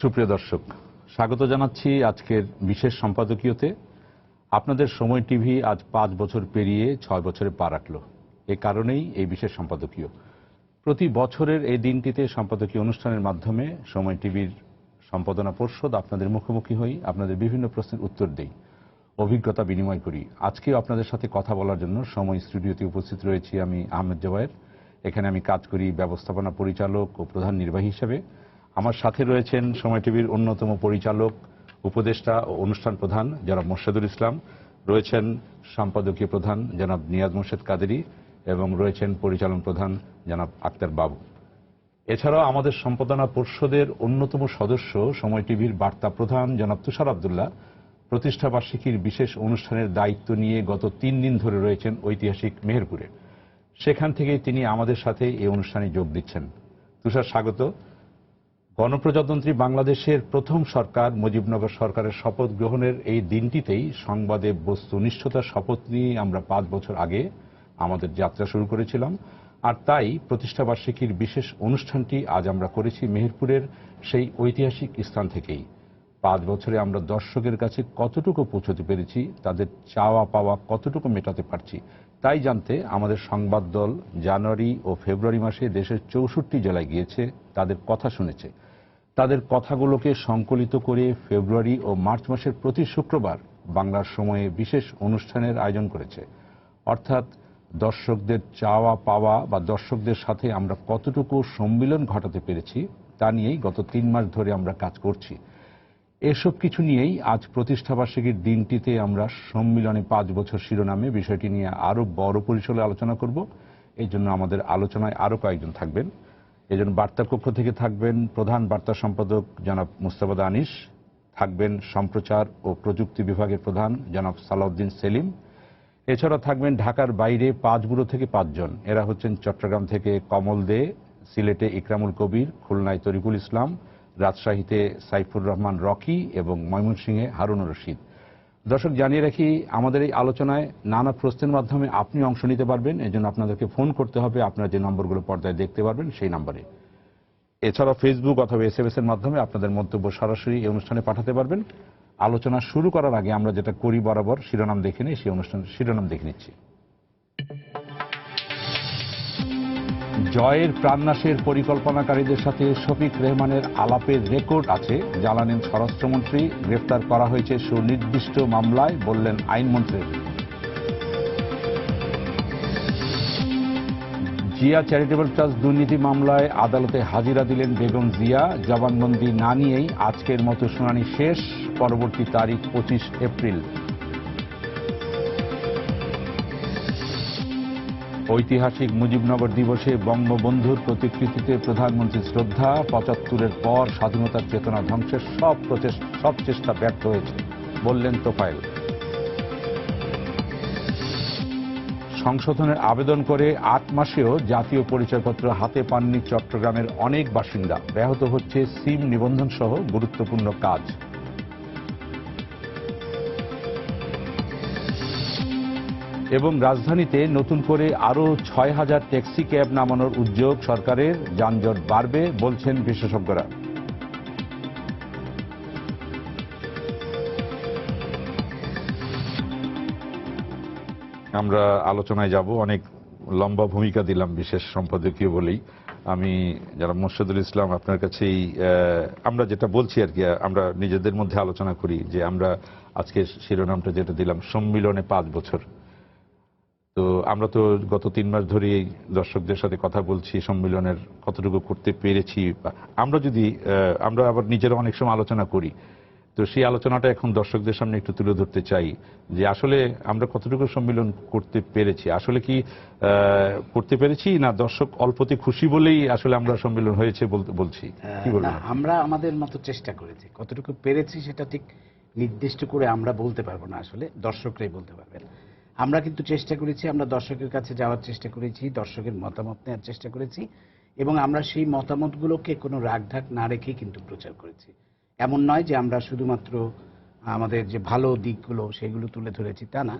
সুপ্রিয় দর্শক, স্বাগত জানাচ্ছি আজকের বিশেষ সম্পাদকীয়তে। আপনাদের সময় টিভি আজ 5 বছর পেরিয়ে 6 বছরে পা রাখল। এ কারণেই এই বিশেষ সম্পাদকীয়। প্রতি বছরের এই দিনটিতে সম্পাদকীয় অনুষ্ঠানের মাধ্যমে সময় টিভির সম্পাদনা পর্ষদ আপনাদের মুখোমুখি হই, আপনাদের বিভিন্ন প্রশ্নের উত্তর দেই, অভিজ্ঞতা বিনিময় করি। আজকেও আপনাদের সাথে কথা বলার জন্য সময় স্টুডিওতে উপস্থিত রয়েছি আমি, আহমেদ জওয়ায়ের। এখানে আমি কাজ করি ব্যবস্থাপনা পরিচালক ও প্রধান নির্বাহী হিসেবে। আমার সাথে রয়েছেন সময় টিভির অন্যতম পরিচালক, উপদেষ্টা ও অনুষ্ঠান প্রধান জনাব মোর্শেদুল ইসলাম, রয়েছেন সম্পাদকীয় প্রধান জনাব নিয়াজ মোর্শেদ কাদেরী এবং রয়েছেন পরিচালন প্রধান জনাব আক্তার বাবু। এছাড়াও আমাদের সম্পাদনা পর্ষদের অন্যতম সদস্য সময় টিভির বার্তা প্রধান জনাব তুষার আব্দুল্লাহ প্রতিষ্ঠা বার্ষিকীর বিশেষ অনুষ্ঠানের দায়িত্ব নিয়ে গত 3 দিন ধরে রয়েছেন ঐতিহাসিক মেহেরপুরে। সেখান থেকেই তিনি আমাদের সাথে এই অনুষ্ঠানে যোগ দিচ্ছেন। তুষার, স্বাগত। গণপ্রজাতন্ত্রী বাংলাদেশের প্রথম সরকার মুজিবনগর সরকারের শপথ গ্রহণের এই দিনটিতেই সংবাদে বস্তুনিষ্ঠতার শপথ নিয়ে আমরা 5 বছর আগে আমাদের যাত্রা শুরু করেছিলাম। আর তাই প্রতিষ্ঠাবার্ষিকীর বিশেষ অনুষ্ঠানটি আজ আমরা করেছি মেহেরপুরের সেই ঐতিহাসিক স্থান থেকেই। 5 বছরে আমরা দর্শকের কাছে কতটুকু পৌঁছতে পেরেছি, তাদের চাওয়া পাওয়া কতটুকু মেটাতে পারছি, তাই জানতে আমাদের সংবাদ দল জানুয়ারি ও ফেব্রুয়ারি মাসে দেশের 64 জেলায় গিয়েছে, তাদের কথা শুনেছে। তাদের কথাগুলোকে সংকলিত করে ফেব্রুয়ারি ও মার্চ মাসের প্রতি শুক্রবার বাংলার সময়ে বিশেষ অনুষ্ঠানের আয়োজন করেছে। অর্থাৎ দর্শকদের চাওয়া পাওয়া বা দর্শকদের সাথে আমরা কতটুকু সম্মিলন ঘটাতে পেরেছি তা নিয়েই গত 3 মাস ধরে আমরা কাজ করছি। এসব কিছু নিয়েই আজ প্রতিষ্ঠাবার্ষিকীর দিনটিতে আমরা সম্মিলনে 5 বছর শিরোনামে বিষয়টি নিয়ে আরো বড় পরিসরে আলোচনা করব। এই জন্য আমাদের আলোচনায় আরো কয়েকজন থাকবেন। এজন্য বার্তা কক্ষ থেকে থাকবেন প্রধান বার্তা সম্পাদক জনাব মুস্তাফা আনিস, থাকবেন সম্প্রচার ও প্রযুক্তি বিভাগের প্রধান জনাব সালাউদ্দিন সেলিম। এছাড়া থাকবেন ঢাকার বাইরে 5 ব্যুরো থেকে 5 জন। এরা হচ্ছেন চট্টগ্রাম থেকে কমল দে, সিলেটে ইকরামুল কবির, খুলনায় তরিকুল ইসলাম, রাজশাহীতে সাইফুর রহমান রকি এবং ময়মনসিংহে হারুনুর রশিদ। দর্শক, জানিয়ে রাখি আমাদের এই আলোচনায় নানা প্রশ্নের মাধ্যমে আপনি অংশ নিতে পারবেন। এজন্য আপনাদেরকে ফোন করতে হবে, আপনারা যে নম্বরগুলো পর্দায় দেখতে পারবেন সেই নম্বরে। এছাড়া ফেসবুক অথবা SMS এর মাধ্যমে আপনাদের মন্তব্য সরাসরি এই অনুষ্ঠানে পাঠাতে পারবেন। আলোচনা শুরু করার আগে আমরা যেটা করি বরাবর, শিরোনাম দেখে নিই, সেই অনুষ্ঠানের শিরোনাম দেখে নিচ্ছি। জয়ের প্রাণনাশের পরিকল্পনাকারীদের সাথে শফিক রেহমানের আলাপের রেকর্ড আছে, জানালেন স্বরাষ্ট্রমন্ত্রী। গ্রেফতার করা হয়েছে সুনির্দিষ্ট মামলায়, বললেন আইনমন্ত্রী। জিয়া চ্যারিটেবল ট্রাস্ট দুর্নীতি মামলায় আদালতে হাজিরা দিলেন বেগম জিয়া। জবানবন্দি না নিয়েই আজকের মতো শুনানি শেষ, পরবর্তী তারিখ 25 এপ্রিল। ঐতিহাসিক মুজিবনগর দিবসে বঙ্গবন্ধুর প্রতিকৃতিতে প্রধানমন্ত্রীর শ্রদ্ধা। 75-এর পর স্বাধীনতার চেতনা ধ্বংসের সব চেষ্টা ব্যর্থ হয়েছে, বললেন তোফায়েল। সংশোধনের আবেদন করে 8 মাসেও জাতীয় পরিচয়পত্র হাতে পাননি চট্টগ্রামের অনেক বাসিন্দা। ব্যাহত হচ্ছে সিম নিবন্ধন সহ গুরুত্বপূর্ণ কাজ। এবং রাজধানীতে নতুন করে আরো 6000 ট্যাক্সি ক্যাব নামানোর উদ্যোগ সরকারের। যানজট বাড়বে, বলছেন বিশেষজ্ঞরা। আমরা আলোচনায় যাব। অনেক লম্বা ভূমিকা দিলাম বিশেষ সম্পাদকীয় বলেই। আমি যারা মোর্শেদুল ইসলাম, আপনার কাছেই আমরা যেটা বলছি আর কি, আমরা নিজেদের মধ্যে আলোচনা করি যে আমরা আজকে শিরোনামটা যেটা দিলাম, সম্মিলনে 5 বছর। তো আমরা তো গত 3 মাস ধরে দর্শকদের সাথে কথা বলছি, সম্মিলনের কতটুকু করতে পেরেছি। আমরা আবার নিজেরা অনেক সময় আলোচনা করি, তো সেই আলোচনাটা এখন দর্শকদের সামনে একটু তুলে ধরতে চাই যে আসলে আমরা কতটুকু সম্মিলন করতে পেরেছি। আসলে কি করতে পেরেছি, না দর্শক অল্পতে খুশি বলেই আসলে আমরা সম্মিলন হয়েছে বলছি? কি বলবো, আমরা আমাদের মতো চেষ্টা করেছি। কতটুকু পেরেছি সেটা ঠিক নির্দিষ্ট করে আমরা বলতে পারবো না, আসলে দর্শকরাই বলতে পারবেন। আমরা কিন্তু চেষ্টা করেছি, আমরা দর্শকের কাছে যাওয়ার চেষ্টা করেছি, দর্শকের মতামত নেওয়ার চেষ্টা করেছি এবং আমরা সেই মতামতগুলোকে কোনো রাগঢাক না রেখেই কিন্তু প্রচার করেছি। এমন নয় যে আমরা শুধুমাত্র আমাদের যে ভালো দিকগুলো সেগুলো তুলে ধরেছি, তা না।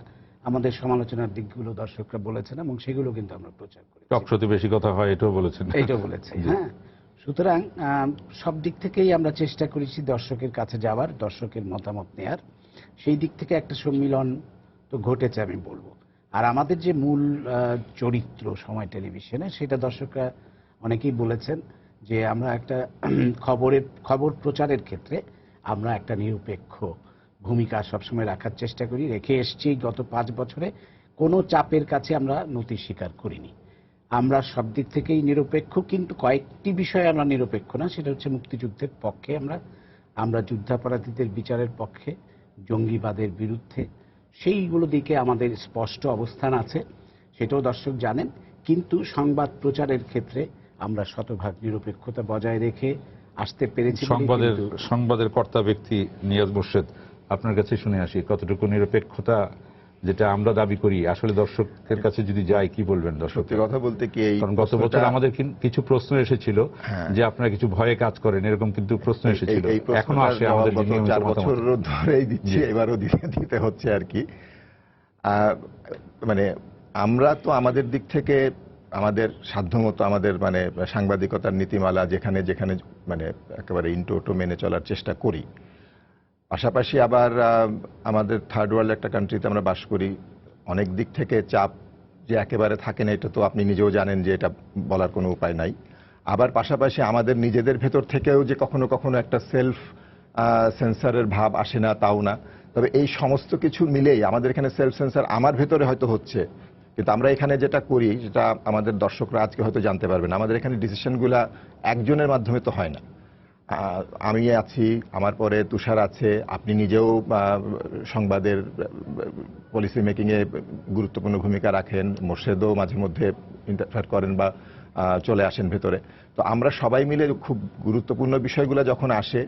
আমাদের সমালোচনার দিকগুলো দর্শকরা বলেছেন এবং সেগুলো কিন্তু আমরা প্রচার করেছি। টকশোতে বেশি কথা হয় এটাও বলেছেন। এইটাও বলেছি, হ্যাঁ। সুতরাং সব দিক থেকেই আমরা চেষ্টা করেছি দর্শকের কাছে যাওয়ার, দর্শকের মতামত নেয়ার। সেই দিক থেকে একটা সম্মিলন তো ঘটেছে আমি বলবো। আর আমাদের যে মূল চরিত্র সময় টেলিভিশনে, সেটা দর্শকরা অনেকেই বলেছেন যে আমরা একটা খবর প্রচারের ক্ষেত্রে আমরা একটা নিরপেক্ষ ভূমিকা সবসময় রাখার চেষ্টা করি, রেখে এসছি। গত 5 বছরে কোনো চাপের কাছে আমরা নতি স্বীকার করিনি। আমরা সব দিক থেকেই নিরপেক্ষ, কিন্তু কয়েকটি বিষয়ে আমরা নিরপেক্ষ না। সেটা হচ্ছে মুক্তিযুদ্ধের পক্ষে আমরা যুদ্ধাপরাধীদের বিচারের পক্ষে, জঙ্গিবাদের বিরুদ্ধে, সেইগুলো দিকে আমাদের স্পষ্ট অবস্থান আছে, সেটাও দর্শক জানেন। কিন্তু সংবাদ প্রচারের ক্ষেত্রে আমরা শতভাগ নিরপেক্ষতা বজায় রেখে আসতে পেরেছি। সংবাদের কর্তা ব্যক্তি নিয়াজ মোর্শেদ, আপনার কাছে শুনে আসি, কতটুকু নিরপেক্ষতা যেটা আমরা দাবি করি আসলে দর্শকের কাছে যদি যাই, কি বলবেন? সত্যি কথা বলতে কি, কারণ গত বছর আমাদের কিছু প্রশ্ন এসেছিল যে আপনারা কিছু ভয়ে কাজ করেন, এরকম কিন্তু প্রশ্ন এসেছিল, এখনো আসে আমাদের। 4 বছর ধরেই দিচ্ছি, এবারও দিতে হচ্ছে আর কি। মানে আমরা তো আমাদের দিক থেকে আমাদের সাধ্যমতো আমাদের মানে সাংবাদিকতার নীতিমালা যেখানে যেখানে মানে একেবারে ইনটোটো মেনে চলার চেষ্টা করি। পাশাপাশি আবার আমাদের থার্ড ওয়ার্ল্ড একটা কান্ট্রিতে আমরা বাস করি, অনেক দিক থেকে চাপ যে একেবারে থাকে না, এটা তো আপনি নিজেও জানেন যে এটা বলার কোনো উপায় নাই। আবার পাশাপাশি আমাদের নিজেদের ভেতর থেকেও যে কখনো কখনো একটা সেলফ সেন্সারের ভাব আসে না, তাও না। তবে এই সমস্ত কিছু মিলেই আমাদের এখানে সেলফ সেন্সার আমার ভেতরে হয়তো হচ্ছে, কিন্তু আমরা এখানে যেটা করি যেটা আমাদের দর্শকরা আজকে হয়তো জানতে পারবেন, আমাদের এখানে ডিসিশনগুলা একজনের মাধ্যমে তো হয় না। আমি আছি, আমার পরে তুষার আছে, আপনি নিজেও সংবাদের পলিসি মেকিংয়ে গুরুত্বপূর্ণ ভূমিকা রাখেন, মোর্শেদও মাঝে মধ্যে ইন্টারফেয়ার করেন বা চলে আসেন ভেতরে। তো আমরা সবাই মিলে খুব গুরুত্বপূর্ণ বিষয়গুলো যখন আসে,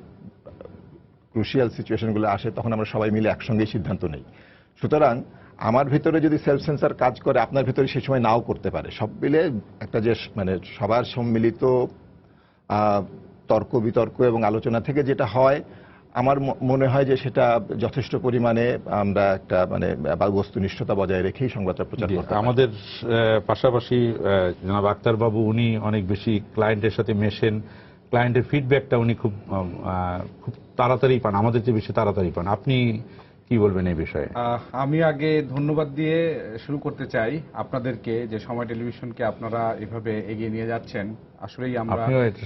ক্রুশিয়াল সিচুয়েশনগুলো আসে, তখন আমরা সবাই মিলে একসঙ্গেই সিদ্ধান্ত নেই। সুতরাং আমার ভিতরে যদি সেলফ সেন্সার কাজ করে, আপনার ভিতরে সেই সময় নাও করতে পারে। সব মিলে একটা যে মানে সবার সম্মিলিত তর্ক বিতর্ক এবং আলোচনা থেকে যেটা হয়, আমার মনে হয় যে সেটা যথেষ্ট পরিমাণে আমরা একটা মানে বস্তুনিষ্ঠতা বজায় রেখেই সংবাদটা প্রচার করতে পারি। আমাদের পাশাপাশি জনাব আক্তার বাবু, উনি অনেক বেশি ক্লায়েন্টের সাথে মেশেন, ক্লায়েন্টের ফিডব্যাকটা উনি খুব তাড়াতাড়ি পান, আমাদের চেয়ে বেশি তাড়াতাড়ি পান। আপনি কি বলবেন এই বিষয়ে? আমি আগে ধন্যবাদ দিয়ে শুরু করতে চাই আপনাদেরকে, যে সময় টেলিভিশনকে আপনারা এভাবে এগিয়ে নিয়ে যাচ্ছেন। আসলেই আমরা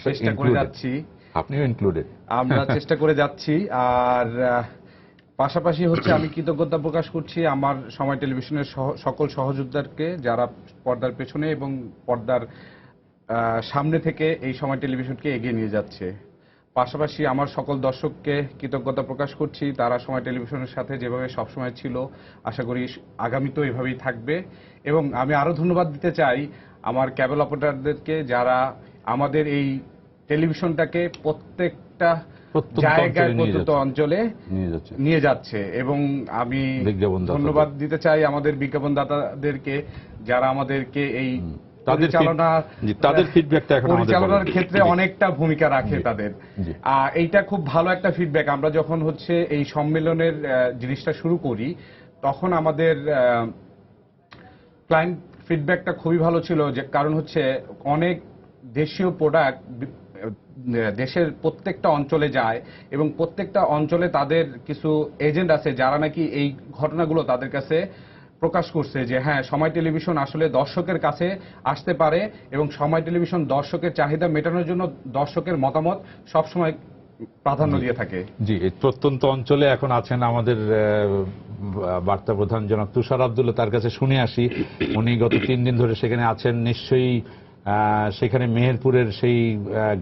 চেষ্টা করে যাচ্ছি, আপনিও ইনক্লুডেড, আমরা চেষ্টা করে যাচ্ছি। আর পাশাপাশি হচ্ছে আমি কৃতজ্ঞতা প্রকাশ করছি আমার সময় টেলিভিশনের সকল সহযোদ্ধাকে, যারা পর্দার পেছনে এবং পর্দার সামনে থেকে এই সময় টেলিভিশনকে এগিয়ে নিয়ে যাচ্ছে। পাশাপাশি আমার সকল দর্শককে কৃতজ্ঞতা প্রকাশ করছি, তারা সময় টেলিভিশনের সাথে যেভাবে সবসময় ছিল, আশা করি আগামীতেও এভাবেই থাকবে। এবং আমি আরো ধন্যবাদ দিতে চাই আমার ক্যাবল অপারেটরদেরকে, যারা আমাদের এই টেলিভিশনটাকে প্রত্যেকটা জায়গায়, প্রত্যন্ত অঞ্চলে নিয়ে যাচ্ছে। এবং আমি ধন্যবাদ দিতে চাই আমাদের বিজ্ঞাপনদাতাদেরকে, যারা আমাদেরকে এই তাদের ফিডব্যাকটা এখন পরিচালনার ক্ষেত্রে অনেকটা ভূমিকা রাখে তাদের। এইটা খুব ভালো একটা ফিডব্যাক। আমরা যখন হচ্ছে এই সম্মেলনের জিনিসটা শুরু করি, তখন আমাদের ক্লায়েন্ট ফিডব্যাকটা খুবই ভালো ছিল, যে কারণ হচ্ছে অনেক দেশীয় প্রোডাক্ট দেশের প্রত্যেকটা অঞ্চলে যায় এবং প্রত্যেকটা অঞ্চলে তাদের কিছু এজেন্ট আছে যারা নাকি এই ঘটনাগুলো তাদের কাছে প্রকাশ করছে, যে হ্যাঁ, সময় টেলিভিশন আসলে দর্শকের কাছে আসতে পারে এবং সময় টেলিভিশন দর্শকের চাহিদা মেটানোর জন্য দর্শকের মতামত সবসময় প্রাধান্য দিয়ে থাকে। জি, এই প্রত্যন্ত অঞ্চলে এখন আছেন আমাদের বার্তা প্রধান জনাব তুষার আব্দুল্লাহ, তার কাছে শুনে আসি। উনি গত 3 দিন ধরে সেখানে আছেন, নিশ্চয়ই সেখানে মেহেরপুরের সেই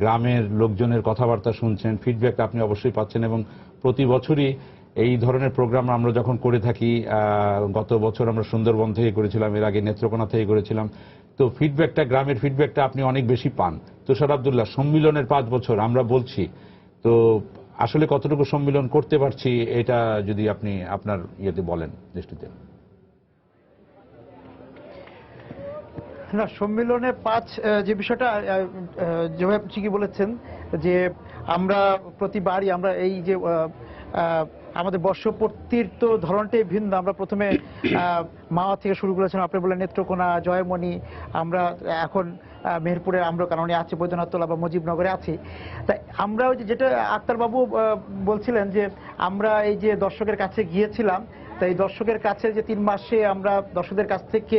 গ্রামের লোকজনের কথাবার্তা শুনছেন, ফিডব্যাক আপনি অবশ্যই পাচ্ছেন। এবং প্রতি বছরই এই ধরনের প্রোগ্রাম আমরা যখন করে থাকি, গত বছর আমরা সুন্দরবন থেকে করেছিলাম, এর আগে নেত্রকোনা থেকে করেছিলাম, তো ফিডব্যাকটা, গ্রামের ফিডব্যাকটা আপনি অনেক বেশি পান। তুষার আব্দুল্লাহ, সম্মিলনের 5 বছর আমরা বলছি, তো আসলে কতটুকু সম্মিলন করতে পারছি, এটা যদি আপনি আপনার ইয়েতে বলেন, দৃষ্টিতে। না, সম্মেলনে 5 যে বিষয়টা যেভাবে ঠিকই বলেছেন, যে আমরা প্রতিবারই আমরা এই যে আমাদের বর্ষপূর্তির তো ধরনটাই ভিন্ন। আমরা প্রথমে মাওয়া থেকে শুরু করেছিলাম, আপনি বললেন নেত্রকোনা, জয়মণি, আমরা এখন মেহেরপুরের আম্রকাননে আছি, বৈদ্যনাথতলা বা মুজিবনগরে আছি। তাই আমরা ওই যেটা আক্তারবাবু বলছিলেন যে আমরা এই যে দর্শকের কাছে গিয়েছিলাম, তাই দর্শকের কাছে যে 3 মাসে আমরা দর্শকদের কাছ থেকে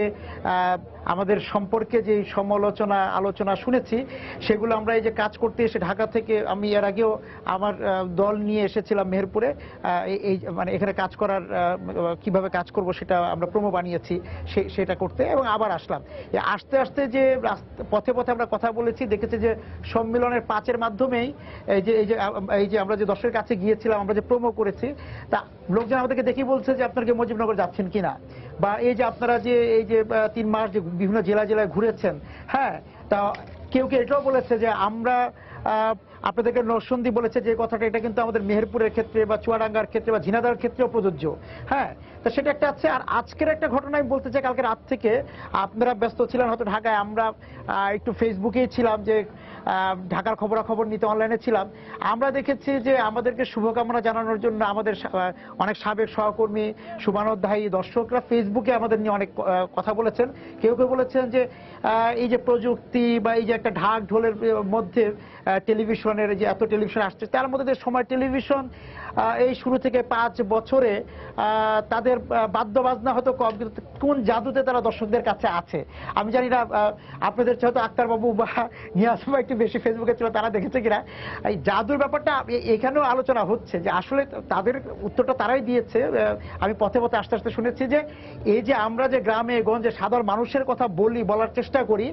আমাদের সম্পর্কে যে সমালোচনা আলোচনা শুনেছি, সেগুলো আমরা এই যে কাজ করতে এসে ঢাকা থেকে, আমি এর আগেও আমার দল নিয়ে এসেছিলাম মেহেরপুরে, এই মানে এখানে কাজ করার কিভাবে কাজ করব সেটা আমরা প্রোমো বানিয়েছি সেটা করতে, এবং আবার আসলাম। আস্তে আস্তে যে পথে পথে আমরা কথা বলেছি, দেখেছি যে সম্মেলনের 5-এর মাধ্যমেই এই যে আমরা যে দর্শকের কাছে গিয়েছিলাম, আমরা যে প্রোমো করেছি, তা লোকজন আমাদেরকে দেখি বলছে যে আপনারা কি মুজিবনগর যাচ্ছেন কিনা, বা এই যে আপনারা যে এই যে 3 মাস যে বিভিন্ন জেলায় ঘুরেছেন, হ্যাঁ, তা কেউ এটাও বলেছে যে আমরা আপনাদেরকে নরসিংদী বলেছে যে কথাটা, এটা কিন্তু আমাদের মেহেরপুরের ক্ষেত্রে বা চুয়াডাঙ্গার ক্ষেত্রে বা ঝিনাইদহের ক্ষেত্রেও প্রযোজ্য। হ্যাঁ, তো সেটা একটা আছে। আর আজকের একটা ঘটনা আমি বলতে চাই, কালকে রাত থেকে আপনারা ব্যস্ত ছিলেন হয়তো ঢাকায়, আমরা একটু ফেসবুকেই ছিলাম, যে ঢাকার খবরাখবর নিতে অনলাইনে ছিলাম। আমরা দেখেছি যে আমাদেরকে শুভকামনা জানানোর জন্য আমাদের অনেক সাবেক সহকর্মী, শুভানুধ্যায়ী দর্শকরা ফেসবুকে আমাদের নিয়ে অনেক কথা বলেছেন। কেউ বলেছেন যে এই যে প্রযুক্তি বা এই যে একটা ঢাক ঢোলের মধ্যে টেলিভিশনের যে এত টেলিভিশন আসছে, তার মধ্যে যে সময় টেলিভিশন এই শুরু থেকে 5 বছরে তাদের বাদ্যবাজনা হয়তো কম, কিন্তু কোন জাদুতে তারা দর্শকদের কাছে আছে আমি জানি না। আপনাদের হয়তো আক্তারবাবু বা নিয়াজ ভাই একটু বেশি ফেসবুকে ছিল, তারা দেখেছে কিনা এই জাদুর ব্যাপারটা এখানেও আলোচনা হচ্ছে, যে আসলে তাদের উত্তরটা তারাই দিয়েছে। আমি পথে পথে আস্তে আস্তে শুনেছি যে এই যে আমরা যে গ্রামে গঞ্জে সাধারণ মানুষের কথা বলার চেষ্টা করি,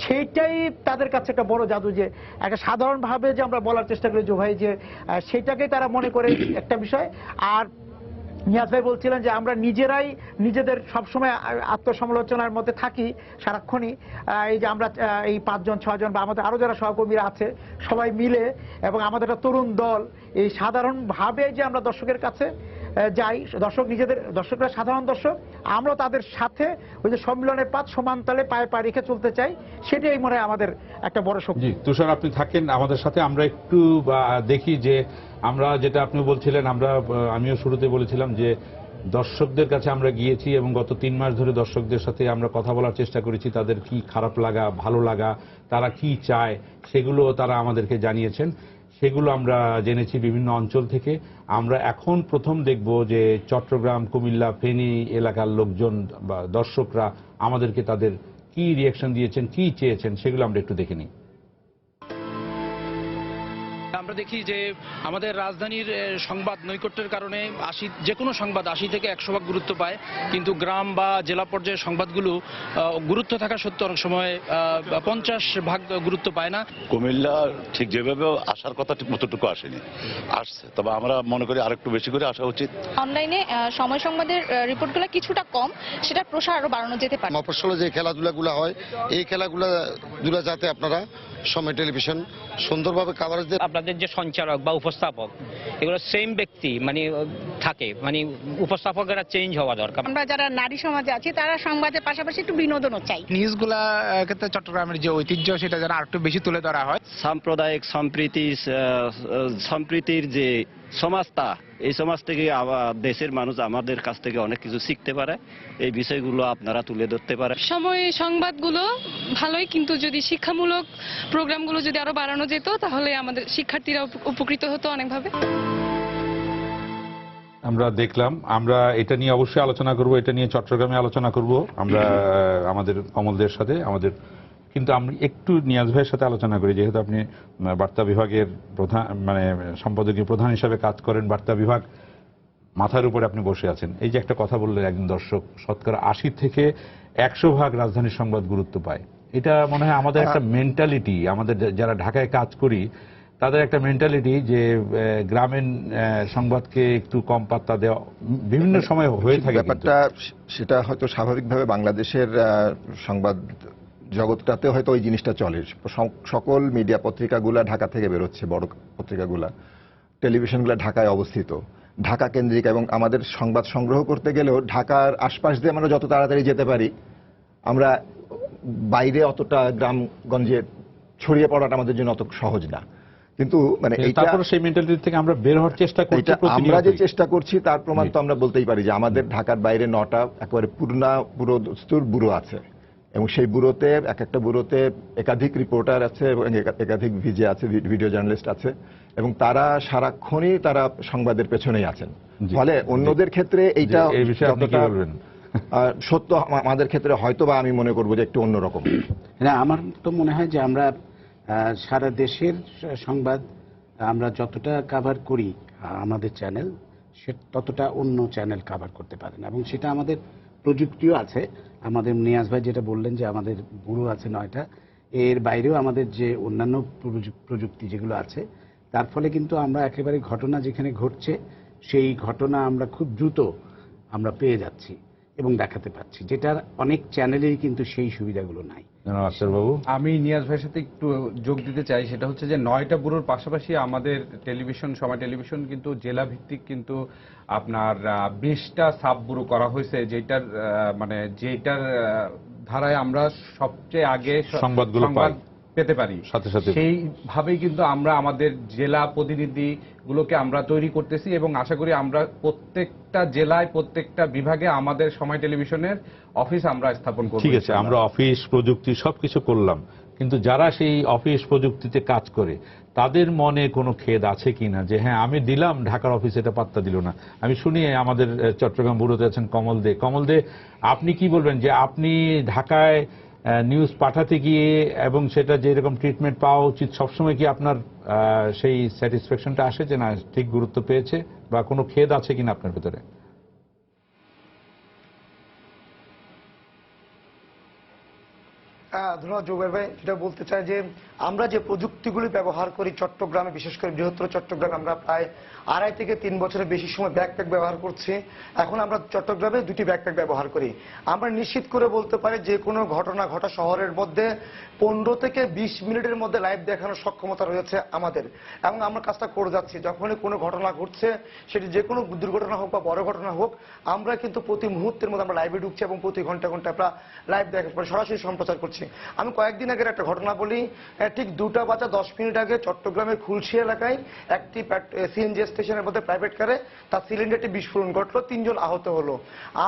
সেইটাই তাদের কাছে একটা বড় জাদু, যে একটা সাধারণভাবে যে আমরা বলার চেষ্টা করি যে ভাই, যে সেটাকেই তারা মনে করে একটা বিষয়। আর নিয়াজ ভাই বলছিলেন যে আমরা নিজেরাই নিজেদের সবসময় আত্মসমালোচনার মধ্যে থাকি সারাক্ষণই, এই যে আমরা এই 5 জন 6 জন বা আমাদের আরো যারা সহকর্মীরা আছে সবাই মিলে, এবং আমাদের একটা তরুণ দল, এই সাধারণভাবে যে আমরা দর্শকের কাছে যাই, দর্শকরা সাধারণ দর্শক, আমরা তাদের সাথে ওই যে সম্মেলনের 5 সমানতালে পায়ে পা রেখে চলতে চাই, সেটাই মনে হয় আমাদের একটা বড় শক্তি। তুষার, আপনি থাকেন আমাদের সাথে, আমরা একটু দেখি যে আমরা যেটা আপনি বলছিলেন, আমিও শুরুতে বলেছিলাম যে দর্শকদের কাছে আমরা গিয়েছি এবং গত 3 মাস ধরে দর্শকদের সাথে আমরা কথা বলার চেষ্টা করেছি, তাদের কি খারাপ লাগা, ভালো লাগা, তারা কি চায়, সেগুলো তারা আমাদেরকে জানিয়েছেন। সেগুলো আমরা জেনেছি বিভিন্ন অঞ্চল থেকে। আমরা এখন প্রথম দেখব যে চট্টগ্রাম, কুমিল্লা, ফেনী এলাকার লোকজন বা দর্শকরা আমাদেরকে তাদের কি রিয়াকশন দিয়েছেন, কি চেয়েছেন, সেগুলো আমরা একটু দেখে নিই। আমরা দেখি যে আমাদের রাজধানীর সংবাদ নৈকট্যের কারণে যে কোনো সংবাদ 80 থেকে 100 ভাগ গুরুত্ব পায়, কিন্তু গ্রাম বা জেলা পর্যায়ের সংবাদগুলো গুরুত্ব থাকা সত্ত্বেও অনেক সময় 50 ভাগ গুরুত্ব পায় না। কুমিল্লা ঠিক যেভাবে আসার কথা ঠিক মতটুকু আসেনি, আসছে, তবে আমরা মনে করি আরেকটু বেশি করে আসা উচিত। অনলাইনে সময় সংবাদের রিপোর্টগুলো কিছুটা কম, সেটা প্রসার আরো বাড়ানো যেতে পারে। মফস্বলে যে খেলাধুলাগুলো হয়, এই খেলাগুলো যাতে আপনারা সময় টেলিভিশন সুন্দরভাবে কাভারেজ দেন। আপনাদের যে সঞ্চালক বা উপস্থাপক, এগুলো সেম ব্যক্তি মানে থাকে, মানে উপস্থাপকেরা চেঞ্জ হওয়া দরকার। আমরা যারা নারী সমাজে আছি, তারা সংবাদের পাশাপাশি একটু বিনোদনও চাই। নিউজগুলা ক্ষেত্রে চট্টগ্রামের যে ঐতিহ্য, সেটা যেন আরেকটু বেশি তুলে ধরা হয়। সাম্প্রদায়িক সম্প্রীতির যে সমাজটা, এই সমাজ থেকে দেশের মানুষ আমাদের কাছ থেকে অনেক কিছু শিখতে পারে। এই বিষয়গুলো আপনারা তুলে ধরতে পারেন। সময় সংবাদগুলো ভালোই, কিন্তু যদি শিক্ষামূলক প্রোগ্রামগুলো যদি আরো বাড়ানো যেত, তাহলে আমাদের শিক্ষার্থীরা উপকৃত হতো অনেকভাবে। আমরা দেখলাম, আমরা এটা নিয়ে অবশ্যই আলোচনা করব, এটা নিয়ে চট্টগ্রামে আলোচনা করব আমরা আমাদের কমলদের সাথে। কিন্তু আমি একটু নিয়াজ ভাইয়ের সাথে আলোচনা করি, যেহেতু আপনি বার্তা বিভাগের প্রধান, মানে সম্পাদকীয় প্রধান হিসাবে কাজ করেন, বার্তা বিভাগ মাথার উপরে আপনি বসে আছেন। এই যে একটা কথা বললেন, একজন দর্শক শতকরা 80 থেকে 100 ভাগ রাজধানীর সংবাদ গুরুত্ব পায়, এটা মনে হয় আমাদের একটা মেন্টালিটি, আমাদের যারা ঢাকায় কাজ করি তাদের একটা মেন্টালিটি, যে গ্রামের সংবাদকে একটু কম পাত্তা দেওয়া বিভিন্ন সময় হয়ে থাকে। ব্যাপারটা সেটা হয়তো স্বাভাবিকভাবে বাংলাদেশের সংবাদ জগৎটাতে হয়তো ওই জিনিসটা চলে। সকল মিডিয়া পত্রিকাগুলা ঢাকা থেকে বেরোচ্ছে, বড় পত্রিকাগুলা, টেলিভিশনগুলো ঢাকায় অবস্থিত, ঢাকা কেন্দ্রিক, এবং আমাদের সংবাদ সংগ্রহ করতে গেলেও ঢাকার আশপাশ দিয়ে আমরা যত তাড়াতাড়ি যেতে পারি, আমরা বাইরে অতটা গ্রামগঞ্জে ছড়িয়ে পড়াটা আমাদের জন্য অত সহজ না। কিন্তু মানে এইটা তারপরে সেই মেন্টালিটি থেকে আমরা বের হওয়ার চেষ্টা করছি এটা আমরা যে চেষ্টা করছি তার প্রমাণ তো আমরা বলতেই পারি যে আমাদের ঢাকার বাইরে 9টা একেবারে পুরো দস্তুর ব্যুরো আছে এবং সেই ব্যুরোতে এক একটা ব্যুরোতে একাধিক রিপোর্টার আছে এবং একাধিক ভিজে আছে, ভিডিও জার্নালিস্ট আছে এবং তারা সারাক্ষণই তারা সংবাদের পেছনেই আছেন। ফলে অন্যদের ক্ষেত্রে এইটা এই বিষয়ে আপনি কি বলবেন? সত্য, আমাদের ক্ষেত্রে হয়তো বা আমি মনে করবো যে একটু অন্যরকম। না, আমার তো মনে হয় যে আমরা সারা দেশের সংবাদ আমরা যতটা কাভার করি আমাদের চ্যানেল, সে ততটা অন্য চ্যানেল কাভার করতে পারে না এবং সেটা আমাদের প্রযুক্তিও আছে। আমাদের নিয়াজ ভাই যেটা বললেন যে আমাদের ব্যুরো আছে 9টা, এর বাইরেও আমাদের যে অন্যান্য প্রযুক্তি যেগুলো আছে, তার ফলে কিন্তু আমরা একেবারে ঘটনা যেখানে ঘটছে সেই ঘটনা আমরা খুব দ্রুত আমরা পেয়ে যাচ্ছি এবং দেখাতে পাচ্ছি, যেটার অনেক চ্যানেলেই কিন্তু সেই সুবিধাগুলো নাই। বাবু, আমি নিয়াজ ভাইয়ের সাথে একটু যোগ দিতে চাই, সেটা হচ্ছে যে 9টা ব্যুরোর পাশাপাশি আমাদের টেলিভিশন, সময় টেলিভিশন কিন্তু জেলা ভিত্তিক কিন্তু আপনার 20টা সাব ব্যুরো করা হয়েছে, যেটার ধারায় আমরা সবচেয়ে আগে সংবাদগুলো পেতে পারি। সাথে সাথে সেইভাবেই কিন্তু আমরা আমাদের জেলা প্রতিনিধিগুলোকে আমরা তৈরি করতেছি এবং আশা করি আমরা প্রত্যেকটা জেলায় প্রত্যেকটা বিভাগে আমাদের সময় টেলিভিশনের অফিস আমরা স্থাপন করব। ঠিক আছে, আমরা অফিস প্রযুক্তি সবকিছু করলাম, কিন্তু যারা সেই অফিস প্রযুক্তিতে কাজ করে তাদের মনে কোনো খেদ আছে কিনা যে হ্যাঁ আমি দিলাম, ঢাকার অফিস এটা পাত্তা দিল না। আমি শুনি আমাদের চট্টগ্রাম ব্যুরোতে আছেন কমল দে, আপনি কি বলবেন যে আপনি ঢাকায় নিউজ পাঠাতে গিয়ে এবং সেটা যেরকম ট্রিটমেন্ট পাওয়া উচিত সবসময় কি আপনার সেই স্যাটিসফ্যাকশনটা আসে যে না ঠিক গুরুত্ব পেয়েছে, বা কোনো খেদ আছে কিনা আপনার ভেতরে? ধন্যবাদ জুবের ভাই। যেটা বলতে চাই যে আমরা যে প্রযুক্তিগুলি ব্যবহার করি চট্টগ্রামে, বিশেষ করে বৃহত্তর চট্টগ্রামে আমরা প্রায় 2.5 থেকে 3 বছরের বেশি সময় ব্যাকপ্যাক ব্যবহার করছি। এখন আমরা চট্টগ্রামে 2টি ব্যাকপ্যাক ব্যবহার করি। আমরা নিশ্চিত করে বলতে পারি যে কোনো ঘটনা ঘটা শহরের মধ্যে 15 থেকে 20 মিনিটের মধ্যে লাইভ দেখানোর সক্ষমতা রয়েছে আমাদের, এবং আমরা কাজটা করে যাচ্ছি। যখনই কোনো ঘটনা ঘটছে, সেটি যে কোনো দুর্ঘটনা হোক বা বড় ঘটনা হোক, আমরা কিন্তু প্রতি মুহূর্তের মধ্যে আমরা লাইভে ঢুকছি এবং প্রতি ঘন্টা আমরা লাইভ দেখার সরাসরি সম্প্রচার করছি। আমি কয়েকদিন আগের একটা ঘটনা বলি। ঠিক 2:10 আগে চট্টগ্রামের খুলশি এলাকায় একটি সিএনজি স্টেশনের মধ্যে প্রাইভেট কারে তার সিলিন্ডারটি বিস্ফোরণ ঘটলো, 3 জন আহত হলো।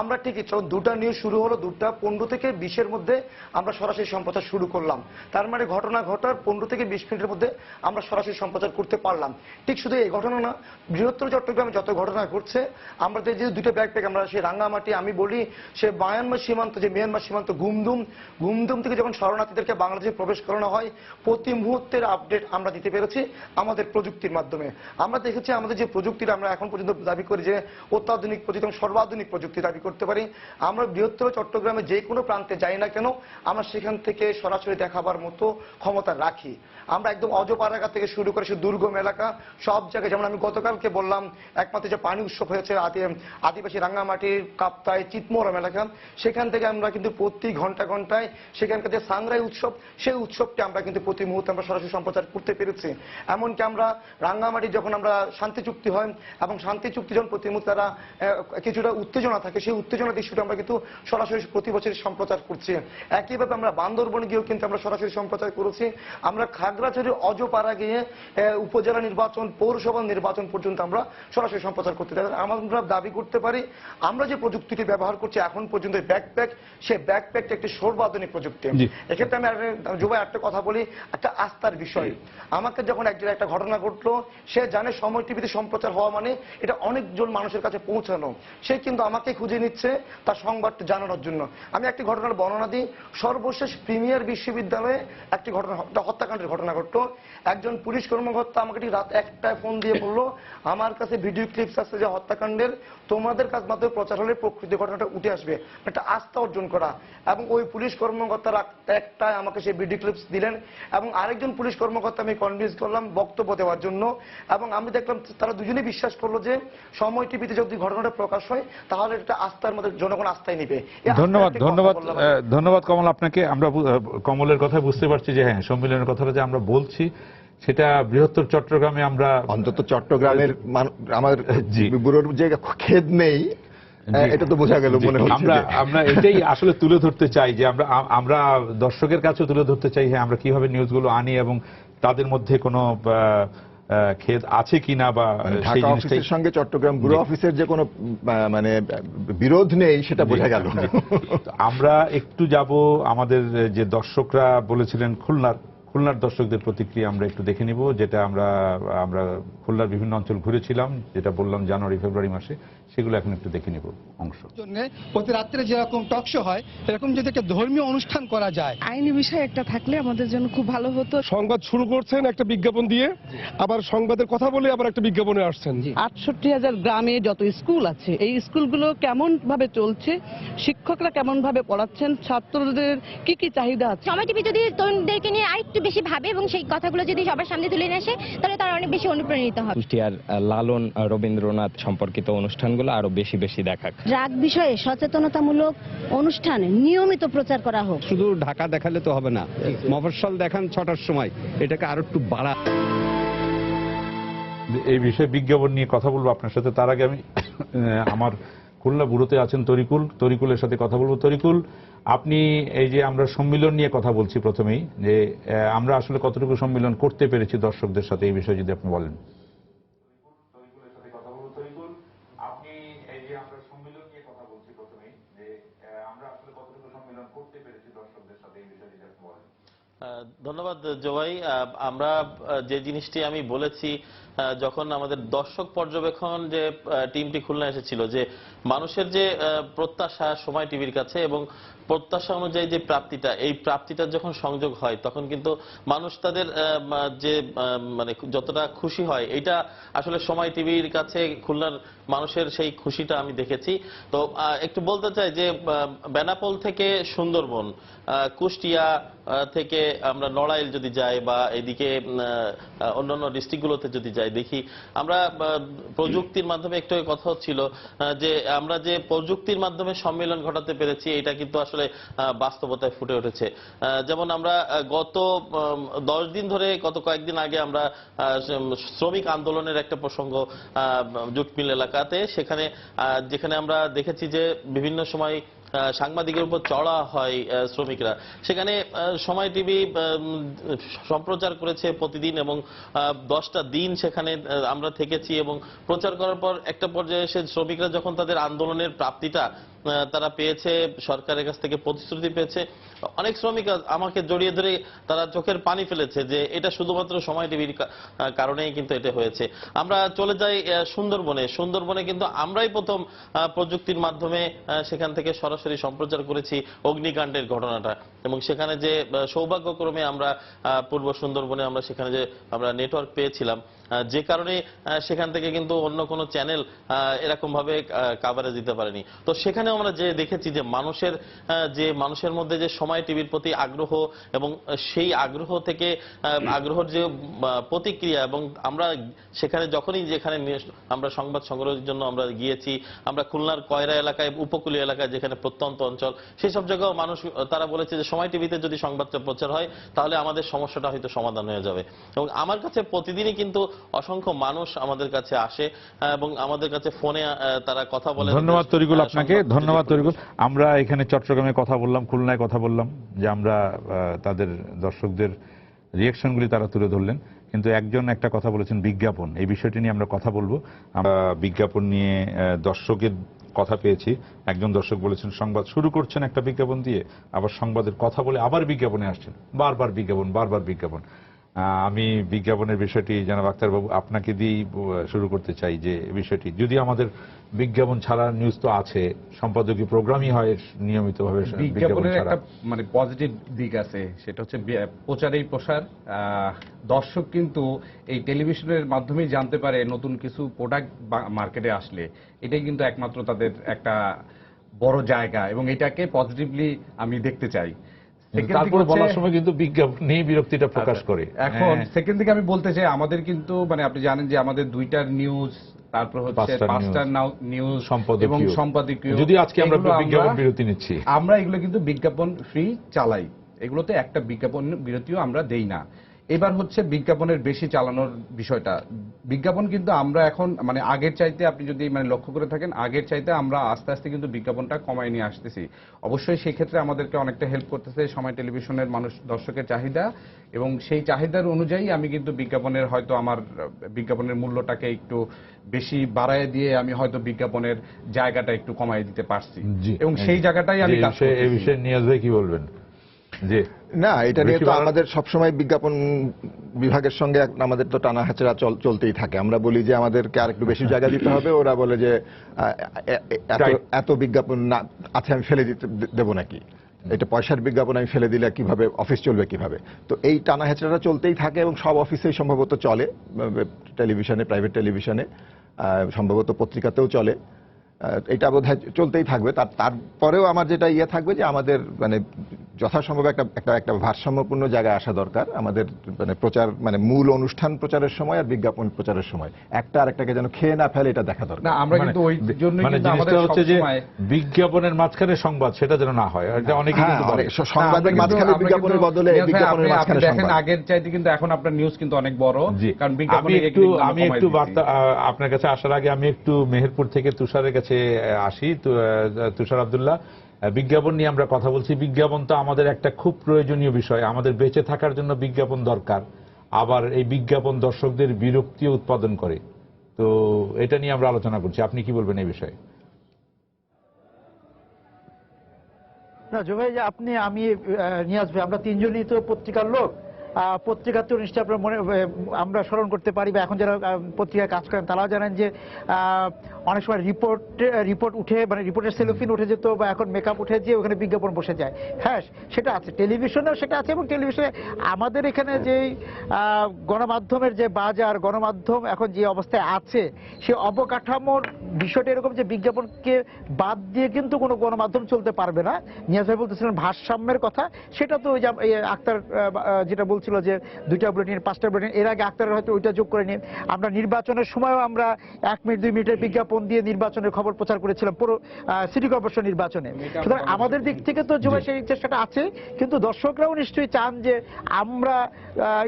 আমরা ঠিক 2টা নিউজ শুরু হলো, 2:15 থেকে 20-এর মধ্যে আমরা সরাসরি সম্প্রচার শুরু করলাম। তার মানে ঘটনা ঘটার 15 থেকে 20 মিনিটের মধ্যে আমরা সরাসরি সম্প্রচার করতে পারলাম। ঠিক শুধু এই ঘটনা না, বৃহত্তর চট্টগ্রামে যত ঘটনা ঘটছে, আমরা যে 2টা ব্যাকপ্যাক, আমরা সেই রাঙ্গামাটি, আমি বলি সে মায়ানমার সীমান্ত, যে মিয়ানমার সীমান্ত গুমদুম থেকে যখন শরণার্থীদেরকে বাংলাদেশে প্রবেশ করানো হয়, প্রতি মুহূর্তের আপডেট আমরা দিতে পেরেছি আমাদের প্রযুক্তির মাধ্যমে। আমরা দেখেছি আমাদের যে প্রযুক্তিটা আমরা এখন পর্যন্ত দাবি করি যে অত্যাধুনিক প্রযুক্তি এবং সর্বাধুনিক প্রযুক্তি দাবি করতে পারি। আমরা বৃহত্তর চট্টগ্রামে যে কোনো প্রান্তে যাই না কেন, আমরা সেখান থেকে সরাসরি দেখাবার মতো ক্ষমতা রাখি। আমরা একদম অজপাড়াগা থেকে শুরু করে সে দুর্গম এলাকা সব জায়গায়, যেমন আমি গতকালকে বললাম একমাত্র যে পানি উৎসব হয়েছে আদিবাসী রাঙ্গামাটির কাপ্তাই চিতমোহরম এলাকা, সেখান থেকে আমরা কিন্তু প্রতি ঘন্টায় সেখানকার যে সাংরাই উৎসব, সেই উৎসবটি আমরা কিন্তু প্রতি মুহূর্তে আমরা সরাসরি সম্প্রচার করতে পেরেছি। এমনকি আমরা রাঙ্গামাটি যখন আমরা শান্তি চুক্তি হয় এবং শান্তি চুক্তি যখন প্রতি মুহূর্তে তারা কিছুটা উত্তেজনা থাকে, সেই উত্তেজনা দৃশ্যটা আমরা কিন্তু সরাসরি প্রতি বছরই সম্প্রচার করছি। একইভাবে আমরা বান্দরবনে গিয়েও কিন্তু আমরা সরাসরি সম্প্রচার করেছি। আমরা খাগড়াছড়ি অজপাড়া গিয়ে উপজেলা নির্বাচন, পৌরসভা নির্বাচন পর্যন্ত আমরা সরাসরি সম্প্রচার করতে চাই। আমরা দাবি করতে পারি আমরা যে প্রযুক্তিটি ব্যবহার করছি এখন পর্যন্ত ব্যাকপ্যাক, সে ব্যাকপ্যাকটা একটি সর্বাধুনিক প্রযুক্তি। এক্ষেত্রে আমি জুবাই একটা কথা বলি, একটা আস্থার বিষয়। আমাকে যখন একটা ঘটনা ঘটলো, সে জানে সময় টিভিতে সম্প্রচার হওয়া মানে এটা অনেকজন মানুষের কাছে পৌঁছানো, সে কিন্তু আমাকে খুঁজে নিচ্ছে তার সংবাদটা জানানোর জন্য। আমি একটি ঘটনার বর্ণনা দিই। সর্বশেষ প্রিমিয়ার বিশ্ববিদ্যালয়ে একটি ঘটনা, হত্যাকাণ্ডের ঘটনা ঘটলো। একজন পুলিশ কর্মকর্তা আমাকে ঠিক রাত 1টায় ফোন দিয়ে বললো আমার কাছে ভিডিও ক্লিপস আছে যে হত্যাকাণ্ডের, তোমাদের কাছ মাধ্যমে প্রচার হলে প্রকৃত ঘটনাটা উঠে আসবে। একটা আস্থা অর্জন করা, এবং ওই পুলিশ কর্মকর্তা রাত 1টায় আমাকে সেই ভিডিও ক্লিপস দিলেন এবং আরেকজন পুলিশ কর্মকর্তা আমি কনভিন্স করলাম বক্তব্য দেওয়ার জন্য, এবং আমি দেখলাম তারা দুজনেই বিশ্বাস করলো যে সময় টিভিতে যদি ঘটনাটা প্রকাশ হয় তাহলে এটা আস্থার মধ্যে জনগণ আস্থায় নিবে। ধন্যবাদ কমল আপনাকে। আমরা কমলের কথা বুঝতে পারছি যে হ্যাঁ, সম্মেলনের কথাটা যে আমরা বলছি সেটা বৃহত্তর চট্টগ্রামে আমরা অন্তত চট্টগ্রামের আমাদের ব্যুরোর যে খেদ নেই, এটা তো বোঝা গেল মনে হচ্ছে আমরা এটাই আসলে তুলে ধরতে চাই যে আমরা দর্শকের কাছে তুলে ধরতে চাই হ্যাঁ আমরা কিভাবে নিউজগুলো আনি এবং তাদের মধ্যে কোনো খেদ আছে কিনা বা সেই ঢাকা জিনিসটাই অফিসের সঙ্গে চট্টগ্রাম ব্যুরো অফিসের যে কোনো মানে বিরোধ নেই সেটা বোঝা গেল। আমরা একটু যাব আমাদের যে দর্শকরা বলেছিলেন খুলনার দর্শকদের প্রতিক্রিয়া আমরা একটু দেখে নিব, যেটা আমরা খুলনার বিভিন্ন অঞ্চল ঘুরেছিলাম, যেটা বললাম জানুয়ারি ফেব্রুয়ারি মাসে, সেগুলো এখন একটু দেখে নিব অংশ। প্রতি রাত্রে যেরকম টক শো হয় এরকম যদি একটা ধর্মীয় অনুষ্ঠান করা যায়, আইনি বিষয় একটা থাকলে আমাদের জন্য খুব ভালো হতো। সংবাদ শুরু করছেন একটা বিজ্ঞাপন দিয়ে, আবার সংবাদের কথা বলে আবার একটা বিজ্ঞাপনে আসছেন। ৬৮,০০০ গ্রামে যত স্কুল আছে এই স্কুলগুলো কেমন ভাবে চলছে, শিক্ষকরা কেমন ভাবে পড়াচ্ছেন, ছাত্রদের কি কি চাহিদা আছে। সময় টিভি যদি তরুণদেরকে নিয়ে আরেকটু বেশি ভাবে এবং সেই কথাগুলো যদি সবার সামনে তুলে নিয়ে আসে তাহলে তারা অনেক বেশি অনুপ্রাণিত হবে। কুষ্টিয়ার লালন রবীন্দ্রনাথ সম্পর্কিত অনুষ্ঠানগুলো আরো বেশি বেশি দেখাক। ড্রাগ বিষয়ে সচেতনতামূলক অনুষ্ঠান নিয়মিত প্রচার করা হোক। শুধু ঢাকা দেখালে তো হবে না, মফস্বল দেখান ৬টার সময়, এটাকে আরো একটু বাড়া। এই বিষয়ে বিজ্ঞাপন নিয়ে কথা বলবো আপনার সাথে। তার আগে আমি আমার খুলনা ব্যুরোতে আছেন তরিকুলের সাথে কথা বলবো। তরিকুল, আপনি এই যে আমরা সম্মিলন নিয়ে কথা বলছি প্রথমেই, যে আমরা আসলে কতটুকু সম্মিলন করতে পেরেছি দর্শকদের সাথে, এই বিষয়ে যদি আপনি বলেন। ধন্যবাদ জবাই। আমরা যে জিনিসটি আমি বলেছি যখন আমাদের দর্শক পর্যবেক্ষণ যে টিমটি খুলনা এসেছিল, যে মানুষের যে প্রত্যাশা সময় টিভির কাছে এবং প্রত্যাশা অনুযায়ী যে প্রাপ্তিটা, এই প্রাপ্তিটার যখন সংযোগ হয় তখন কিন্তু মানুষ তাদের যে মানে যতটা খুশি হয়, এটা আসলে সময় টিভির কাছে খুলনার মানুষের সেই খুশিটা আমি দেখেছি। তো একটু বলতে চাই যে বেনাপোল থেকে সুন্দরবন, কুষ্টিয়া থেকে আমরা নড়াইল যদি যাই বা এদিকে অন্যান্য ডিস্ট্রিক্টগুলোতে যদি যাই, দেখি আমরা প্রযুক্তির মাধ্যমে একটু কথা হচ্ছিল যে আমরা যে প্রযুক্তির মাধ্যমে সম্মেলন ঘটাতে পেরেছি, এটা কিন্তু আসলে বাস্তবতায় ফুটে উঠেছে। যেমন আমরা গত 10 দিন ধরে, গত কয়েকদিন আগে আমরা শ্রমিক আন্দোলনের একটা প্রসঙ্গ জুট মিল এলাকাতে, যেখানে আমরা দেখেছি যে বিভিন্ন সময় সাংবাদিকের উপর চড়া হয় শ্রমিকরা, সেখানে সময় টিভি সম্প্রচার করেছে প্রতিদিন এবং 10টা দিন সেখানে আমরা থেকেছি এবং প্রচার করার পর একটা পর্যায়ে এসে শ্রমিকরা যখন তাদের আন্দোলনের প্রাপ্তিটা তারা পেয়েছে, সরকারের কাছ থেকে প্রতিশ্রুতি পেয়েছে, অনেক শ্রমিক আমাকে জড়িয়ে ধরে তারা চোখের পানি ফেলেছে যে এটা শুধুমাত্র সময় টিভির কারণেই কিন্তু এটা হয়েছে। আমরা চলে যাই সুন্দরবনে কিন্তু আমরাই প্রথম প্রযুক্তির মাধ্যমে সেখান থেকে সরাসরি সম্প্রচার করেছি অগ্নিকাণ্ডের ঘটনাটা, এবং সেখানে যে সৌভাগ্যক্রমে আমরা পূর্ব সুন্দরবনে সেখানে যে আমরা নেটওয়ার্ক পেয়েছিলাম, যে কারণে সেখান থেকে কিন্তু অন্য কোনো চ্যানেল এরকম ভাবে কাভারেজ দিতে পারেনি। তো সেখানে আমরা যে দেখেছি যে মানুষের মধ্যে যে সময় টিভির প্রতি আগ্রহ এবং সেই আগ্রহ থেকে আগ্রহের যে প্রতিক্রিয়া, এবং আমরা সেখানে যেখানে আমরা সংবাদ সংগ্রহের জন্য আমরা গিয়েছি, আমরা খুলনার কয়রা এলাকায়, উপকূলীয় এলাকায় যেখানে প্রত্যন্ত অঞ্চল, সেই সব জায়গাও মানুষ তারা বলেছে যে সময় টিভিতে যদি সংবাদটা প্রচার হয় তাহলে আমাদের সমস্যাটা হয়তো সমাধান হয়ে যাবে। এবং আমার কাছে প্রতিদিনই কিন্তু অসংখ্য মানুষ আমাদের কাছে আসে এবং আমাদের কাছে ফোনে তারা কথা বলে। ধন্যবাদ তরিকুল, আপনাকে ধন্যবাদ তরিকুল। আমরা এখানে চট্টগ্রামে কথা বললাম, খুলনায় কথা বললাম, যে আমরা তাদের দর্শকদের রিয়াকশনগুলি তারা তুলে ধরলেন, কিন্তু একজন একটা কথা বলেছেন বিজ্ঞাপন, এই বিষয়টি নিয়ে আমরা কথা বলবো। আমরা বিজ্ঞাপন নিয়ে দর্শকের কথা পেয়েছি। একজন দর্শক বলেছেন সংবাদ শুরু করছেন একটা বিজ্ঞাপন দিয়ে, আবার সংবাদের কথা বলে আবার বিজ্ঞাপনে আসছেন, বারবার বিজ্ঞাপন। আমি বিজ্ঞাপনের বিষয়টি জনাব আক্তারবাবু আপনাকে দিয়েই শুরু করতে চাই, যে বিষয়টি যদি আমাদের বিজ্ঞাপন ছাড়া নিউজ তো আছে, সম্পাদকীয় প্রোগ্রামই হয় নিয়মিতভাবে, বিজ্ঞাপনের একটা মানে পজিটিভ দিক আছে, সেটা হচ্ছে প্রচারেই প্রসার। দর্শক কিন্তু এই টেলিভিশনের মাধ্যমেই জানতে পারে নতুন কিছু প্রোডাক্ট মার্কেটে আসলে, এটাই কিন্তু একমাত্র তাদের একটা বড় জায়গা, এবং এটাকে পজিটিভলি আমি দেখতে চাই। তারপরে বলার সময় কিন্তু বিজ্ঞাপন নিয়ে বিরক্তিটা প্রকাশ করে। এখন সেকেন্ড দিকে আমি বলতে চাই, আমাদের কিন্তু মানে আপনি জানেন যে আমাদের 2টার নিউজ, তারপর হচ্ছে 5টার নিউজ এবং সম্পাদকীয়, যদি আজকে আমরা বিজ্ঞাপন বিরতি নিচ্ছি, আমরা এগুলো কিন্তু বিজ্ঞাপন ফ্রি চালাই, এগুলোতে একটা বিজ্ঞাপন বিরতিও আমরা দেই না। এবার হচ্ছে বিজ্ঞাপনের বেশি চালানোর বিষয়টা। বিজ্ঞাপন কিন্তু আমরা এখন মানে আগের চাইতে, আপনি যদি মানে লক্ষ্য করে থাকেন, আগের চাইতে আমরা আস্তে আস্তে কিন্তু বিজ্ঞাপনটা কমায় নিয়ে আসতেছি। অবশ্যই সেই ক্ষেত্রে আমাদেরকে অনেকটা হেল্প করতেছে সময় টেলিভিশনের মানুষ, দর্শকের চাহিদা, এবং সেই চাহিদার অনুযায়ী আমি কিন্তু বিজ্ঞাপনের হয়তো আমার বিজ্ঞাপনের মূল্যটাকে একটু বেশি বাড়ায় দিয়ে আমি হয়তো বিজ্ঞাপনের জায়গাটা একটু কমায় দিতে পারছি, এবং সেই জায়গাটাই আমি কাজ করতেছি। এই বিষয়ে নিয়াজ ভাই কি বলবেন? যে না, এটা নিয়ে তো আমাদের সবসময় বিজ্ঞাপন বিভাগের সঙ্গে আমাদের তো টানা হাঁচড়া চলতেই থাকে। আমরা বলি যে আমাদেরকে আর একটু বেশি জায়গা দিতে হবে, ওরা বলে যে এত বিজ্ঞাপন না আছে আমি ফেলে দিতে দেবো নাকি, এটা পয়সার বিজ্ঞাপন আমি ফেলে দিলে কিভাবে অফিস চলবে কিভাবে। তো এই টানা হেঁচড়াটা চলতেই থাকে এবং সব অফিসেই সম্ভবত চলে, টেলিভিশনে, প্রাইভেট টেলিভিশনে, সম্ভবত পত্রিকাতেও চলে। এটা বোধহয় চলতেই থাকবে। তারপরেও আমার যেটা ইয়ে থাকবে যে আমাদের মানে যথাসম্ভব একটা ভারসাম্যপূর্ণ জায়গায় আসা দরকার আমাদের, মানে প্রচার মানে মূল অনুষ্ঠান প্রচারের সময় আর বিজ্ঞাপন প্রচারের সময় একটা আরেকটাকে যেন খেয়ে না ফেলে, এটা দেখা দরকার। না, আমরা কিন্তু ওই জন্য কিন্তু আমাদের হচ্ছে যে বিজ্ঞাপনের মাঝখানে সংবাদ, সেটা যেন না হয়। এটা অনেকে কিন্তু বলে সংবাদের মাঝখানে বিজ্ঞাপনের বদলে বিজ্ঞাপনের মাঝখানে সংবাদ। দেখেন আগের চাইতে কিন্তু এখন আপনার নিউজ কিন্তু অনেক বড়, কারণ আমি একটু বার্তা আপনার কাছে আসার আগে আমি একটু মেহেরপুর থেকে তুষারের কাছে আসি। তুষার আব্দুল্লাহ, বিজ্ঞাপন নিয়ে আমরা কথা বলছি। বিজ্ঞাপন তো আমাদের একটা খুব প্রয়োজনীয় বিষয়, আমাদের বেঁচে থাকার জন্য বিজ্ঞাপন দরকার। আবার এই বিজ্ঞাপন দর্শকদের বিরক্তিও উৎপাদন করে। তো এটা নিয়ে আমরা আলোচনা করছি, আপনি কি বলবেন এই বিষয়ে? না জোভাই, যে আপনি, আমি, নিয়াজ ভাই, আমরা তিনজনই তো পত্রিকার লোক। পত্রিকাতেও নিশ্চয়ই আপনার মনে আমরা স্মরণ করতে পারি, বা এখন যারা পত্রিকায় কাজ করেন তারাও জানেন যে অনেক সময় রিপোর্ট উঠে, মানে রিপোর্টের সেলোফিন উঠে যেত, বা এখন মেকআপ উঠে যে ওখানে বিজ্ঞাপন বসে যায়। হ্যাঁ, সেটা আছে, টেলিভিশনেও সেটা আছে। এবং টেলিভিশনে আমাদের এখানে যেই গণমাধ্যমের যে বাজার, গণমাধ্যম এখন যে অবস্থায় আছে, সে অবকাঠামোর বিষয়টা এরকম যে বিজ্ঞাপনকে বাদ দিয়ে কিন্তু কোনো গণমাধ্যম চলতে পারবে না। নিয়াজ ভাই বলতেছিলেন ভারসাম্যের কথা, সেটা তো ওই যে আক্তার যেটা বলছিল যে 2টা বুলেটিন 5টা বুলেটিন, এর আগে আক্তারের হয়তো ওইটা যোগ করে নিয়ে আমরা নির্বাচনের সময়ও আমরা 1 মিনিট 2 মিনিটের বিজ্ঞাপন দিয়ে নির্বাচনের খবর প্রচার করেছিলাম, পুরো সিটি কর্পোরেশন নির্বাচনে। সুতরাং আমাদের দিক থেকে তো যে সেই চেষ্টাটা আছে, কিন্তু দর্শকরাও নিশ্চয়ই চান যে আমরা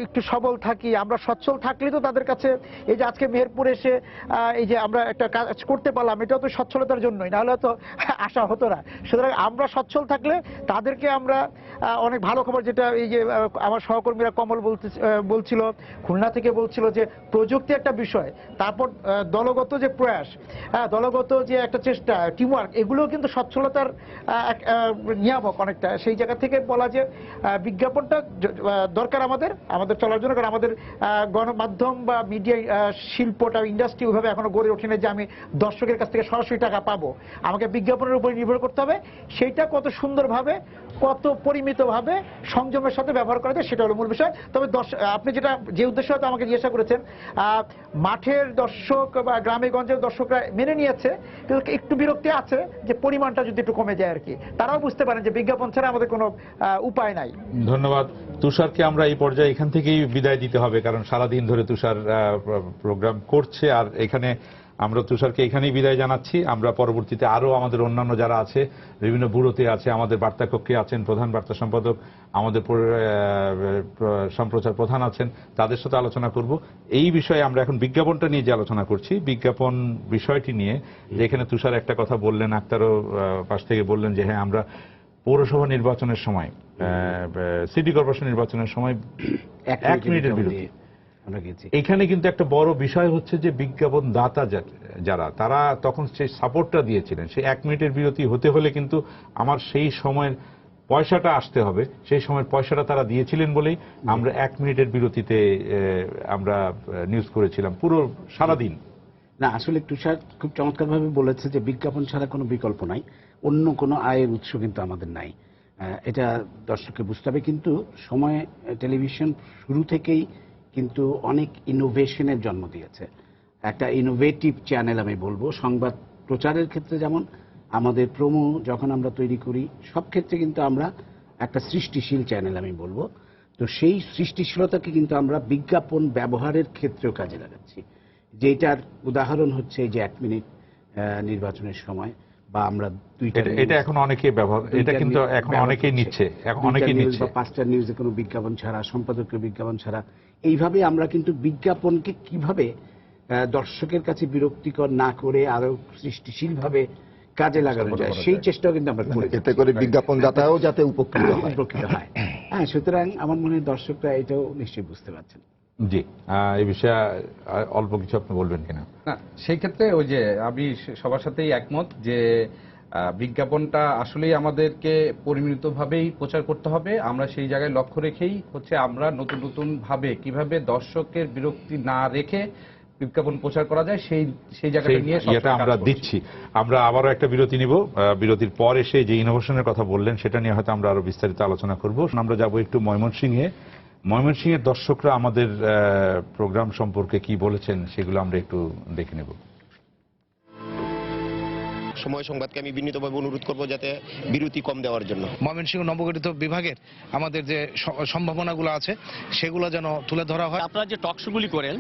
একটু সবল থাকি, আমরা সচ্ছল থাকলে তো তাদের কাছে এই যে আজকে মেহেরপুরে এসে এই যে আমরা একটা কাজ করতে পারলাম, এটাও তো সচ্ছলতার জন্যই, নাহলে তো আশা হতো না। সুতরাং আমরা সচ্ছল থাকলে তাদেরকে আমরা অনেক ভালো খবর, যেটা এই যে আমার সহকর্মীরা কমল বলছিল, খুলনা থেকে বলছিল যে প্রযুক্তি একটা বিষয়, তারপর দলগত যে প্রয়াস, দলগত যে একটা চেষ্টা, টিমওয়ার্ক, এগুলো কিন্তু সচ্ছলতার নিয়ামক অনেকটা। সেই জায়গা থেকে বলা যে বিজ্ঞাপনটা দরকার আমাদের চলার জন্য, কারণ আমাদের গণমাধ্যম বা মিডিয়া শিল্পটা, ইন্ডাস্ট্রি ওইভাবে এখনো গড়ে ওঠেনি যে আমি দর্শকের কাছ থেকে সরাসরি টাকা পাবো। আমাকে বিজ্ঞাপনের উপর নির্ভর করতে হবে। সেইটা কত সুন্দরভাবে, কত পরিমিতভাবে, সংযমের সাথে ব্যবহার করা যায়, সেটা হলো মূল বিষয়। তবে আপনি যে উদ্দেশ্য হয়তো আমাকে জিজ্ঞাসা করেছেন, মাঠের দর্শক বা গ্রামে গঞ্জের দর্শকরা মেনে নিয়েছে, কিন্তু একটু বিরক্তি আছে যে পরিমাণটা যদি একটু কমে যায় আর কি। তারাও বুঝতে পারেন যে বিজ্ঞাপন ছাড়া আমাদের কোনো উপায় নাই। ধন্যবাদ। তুষারকে আমরা এই পর্যায়ে এখান থেকেই বিদায় দিতে হবে, কারণ সারাদিন ধরে তুষার প্রোগ্রাম করছে, আর এখানে আমরা তুষারকে এখানেই বিদায় জানাচ্ছি। আমরা পরবর্তীতে আরো আমাদের অন্যান্য যারা আছে, বিভিন্ন ব্যুরোতে আছে, আমাদের বার্তা কক্ষে আছেন প্রধান বার্তা সম্পাদক, আমাদের সম্প্রচার প্রধান আছেন, তাদের সাথে আলোচনা করব এই বিষয়ে। আমরা এখন বিজ্ঞাপনটা নিয়ে যে আলোচনা করছি, বিজ্ঞাপন বিষয়টি নিয়ে, যেখানে তুষার একটা কথা বললেন, আক্তারও পাশ থেকে বললেন যে হ্যাঁ, আমরা পৌরসভা নির্বাচনের সময়, সিটি কর্পোরেশন নির্বাচনের সময় 1 মিনিটের বিরতি, এখানে কিন্তু একটা বড় বিষয় হচ্ছে যে বিজ্ঞাপন দাতা যারা, তারা তখন সেই সাপোর্টটা দিয়েছিলেন। সেই 1 মিনিটের বিরতি হতে হলে কিন্তু আমার সেই সময়ের পয়সাটা আসতে হবে, সেই সময়ের পয়সাটা তারা দিয়েছিলেন বলেই আমরা 1 মিনিটের বিরতিতে আমরা নিউজ করেছিলাম পুরো সারাদিন। না, আসলে তুষার খুব চমৎকারভাবে বলেছে যে বিজ্ঞাপন ছাড়া কোনো বিকল্প নাই, অন্য কোনো আয়ের উৎস কিন্তু আমাদের নাই। এটা দর্শককে বুঝতে হবে। কিন্তু সময় টেলিভিশন শুরু থেকেই কিন্তু অনেক ইনোভেশনের জন্ম দিয়েছে। একটা ইনোভেটিভ চ্যানেল আমি বলবো, সংবাদ প্রচারের ক্ষেত্রে যেমন, আমাদের প্রোমো যখন আমরা তৈরি করি, সব ক্ষেত্রে কিন্তু আমরা একটা সৃষ্টিশীল চ্যানেল আমি বলবো। তো সেই সৃষ্টিশীলতাকে কিন্তু আমরা বিজ্ঞাপন ব্যবহারের ক্ষেত্রেও কাজে লাগাচ্ছি। যেটার উদাহরণ হচ্ছে যে 1 মিনিট নির্বাচনের সময় বা আমরা দুইটা এটা এখন অনেকেই ব্যবহার, এটা কিন্তু এখন অনেকেই নিচ্ছে, এখন অনেকেই নিচ্ছে বা 5টা নিউজে কোনো বিজ্ঞাপন ছাড়া, সম্পাদকীয় বিজ্ঞাপন ছাড়া। এইভাবে আমরা কিন্তু বিজ্ঞাপনকে কিভাবে দর্শকের কাছে বিরক্তিকর না করে আরো সৃষ্টিশীলভাবে কাজে লাগানো যায় সেই চেষ্টাও কিন্তু আমরা করি, এতে করে বিজ্ঞাপনদাতাও যাতে উপকৃত হয়। হ্যাঁ, সুতরাং আমার মনে হয় দর্শকরা এটাও নিশ্চয়ই বুঝতে পারছেন। জি, এই বিষয়ে অল্প কিছু আপনি বলবেন কিনা? না, সেই ক্ষেত্রে ওই যে আমি সবার সাথেই একমত যে বিজ্ঞাপনটা আসলেই আমাদেরকে পরিমিতভাবেই প্রচার করতে হবে। আমরা সেই জায়গায় লক্ষ্য রেখেই হচ্ছে আমরা নতুন নতুন ভাবে কিভাবে দর্শকের বিরক্তি না রেখে বিজ্ঞাপন প্রচার করা যায় সেই জায়গাটা নিয়ে এটা আমরা দিচ্ছি। আমরা আবারও একটা বিরতি নিব, বিরতির পর এসে যে ইনোভেশনের কথা বললেন সেটা নিয়ে হয়তো আমরা আরো বিস্তারিত আলোচনা করব। আমরা যাব একটু ময়মনসিংহে। ময়মনসিংহের দর্শকরা আমাদের প্রোগ্রাম সম্পর্কে কি বলেছেন সেগুলো আমরা একটু দেখে নেব। সময় সংবাদকে আমি বিনীতভাবে অনুরোধ করব যাতে বিরতি কম দেওয়ার জন্য। ময়মনসিংহ নবগঠিত বিভাগের আমাদের যে সম্ভাবনাগুলো আছে সেগুলো যেন তুলে ধরা হয়। আপনারা যে টকশোগুলি করেন,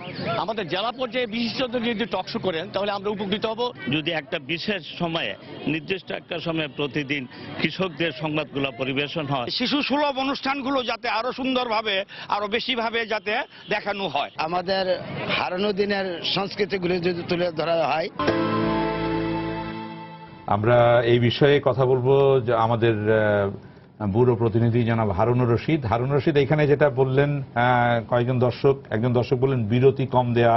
আমাদের জেলা পর্যায়ে বিশিষ্টদের যদি টকশো করেন তাহলে আমরা উপকৃত হব। যদি একটা বিশেষ সময়ে, নির্দিষ্ট একটা সময়ে প্রতিদিন কৃষকদের সংবাদগুলো পরিবেশন হয়, শিশু সুলভ অনুষ্ঠানগুলো যাতে আরো সুন্দরভাবে আরো বেশিভাবে যাতে দেখানো হয়। আমাদের হারানো দিনের সংস্কৃতিগুলি যদি তুলে ধরা হয়। আমরা এই বিষয়ে কথা বলবো যে আমাদের ব্যুরো প্রতিনিধি জনাব হারুনুর রশিদ। হারুনুর রশিদ এখানে যেটা বললেন, একজন দর্শক বললেন বিরতি কম দেয়া,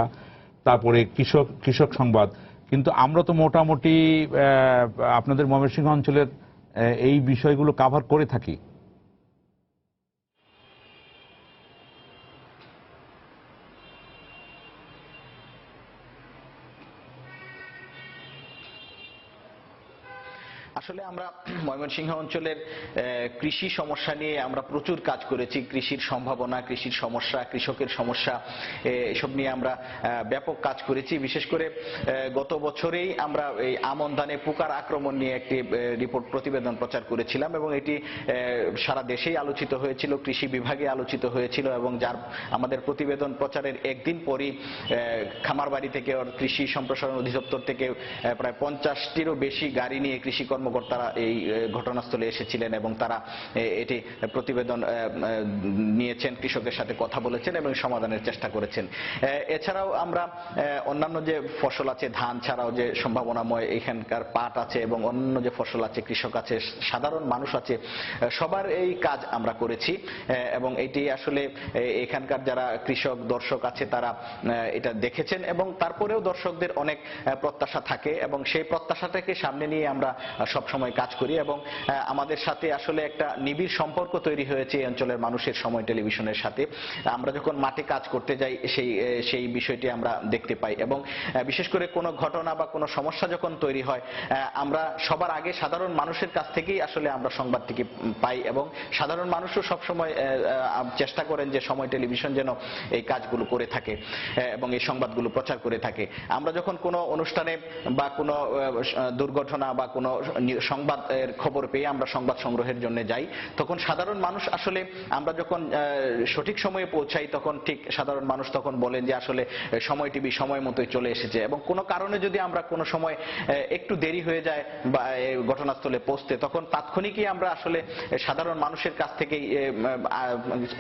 তারপরে কৃষক সংবাদ। কিন্তু আমরা তো মোটামুটি আপনাদের ময়মনসিংহ অঞ্চলের এই বিষয়গুলো কভার করে থাকি। আসলে আমরা ময়মনসিংহ অঞ্চলের কৃষি সমস্যা নিয়ে আমরা প্রচুর কাজ করেছি। কৃষির সম্ভাবনা, কৃষির সমস্যা, কৃষকের সমস্যা, এসব নিয়ে আমরা ব্যাপক কাজ করেছি। বিশেষ করে গত বছরেই আমরা এই আমন ধানে পোকার আক্রমণ নিয়ে একটি রিপোর্ট প্রতিবেদন প্রচার করেছিলাম এবং এটি সারা দেশেই আলোচিত হয়েছিল, কৃষি বিভাগে আলোচিত হয়েছিল এবং যার আমাদের প্রতিবেদন প্রচারের একদিন পরই খামারবাড়ি থেকে কৃষি সম্প্রসারণ অধিদপ্তর থেকে প্রায় 50টিরও বেশি গাড়ি নিয়ে কৃষি কর্মকর্তারা এই ঘটনাস্থলে এসেছিলেন এবং তারা এটি প্রতিবেদন নিয়েছেন, কৃষকের সাথে কথা বলেছেন এবং সমাধানের চেষ্টা করেছেন। এছাড়াও আমরা অন্যান্য যে ফসল আছে, ধান ছাড়াও যে সম্ভাবনাময় এখানকার পাট আছে এবং অন্যান্য যে ফসল আছে, কৃষক আছে, সাধারণ মানুষ আছে, সবার এই কাজ আমরা করেছি এবং এটি আসলে এখানকার যারা কৃষক দর্শক আছে তারা এটা দেখেছেন এবং তারপরেও দর্শকদের অনেক প্রত্যাশা থাকে এবং সেই প্রত্যাশাটাকে সামনে নিয়ে আমরা সব সময় কাজ করি এবং আমাদের সাথে আসলে একটা নিবিড় সম্পর্ক তৈরি হয়েছে এই অঞ্চলের মানুষের সময় টেলিভিশনের সাথে। আমরা যখন মাঠে কাজ করতে যাই সেই বিষয়টি আমরা দেখতে পাই এবং বিশেষ করে কোনো ঘটনা বা কোনো সমস্যা যখন তৈরি হয় আমরা সবার আগে সাধারণ মানুষের কাছ থেকেই আসলে আমরা সংবাদটিকে পাই এবং সাধারণ মানুষও সবসময় চেষ্টা করেন যে সময় টেলিভিশন যেন এই কাজগুলো করে থাকে এবং এই সংবাদগুলো প্রচার করে থাকে। আমরা যখন কোনো অনুষ্ঠানে বা কোনো দুর্ঘটনা বা কোনো সংবাদের খবর পেয়ে আমরা সংবাদ সংগ্রহের জন্য যাই, তখন সাধারণ মানুষ আসলে আমরা যখন সঠিক সময়ে পৌঁছাই তখন ঠিক সাধারণ মানুষ তখন বলেন যে আসলে সময় টিভি সময় মতোই চলে এসেছে এবং কোনো কারণে যদি আমরা কোনো সময় একটু দেরি হয়ে যায় বা ঘটনাস্থলে পৌঁছতে, তখন তাৎক্ষণিকই আমরা আসলে সাধারণ মানুষের কাছ থেকেই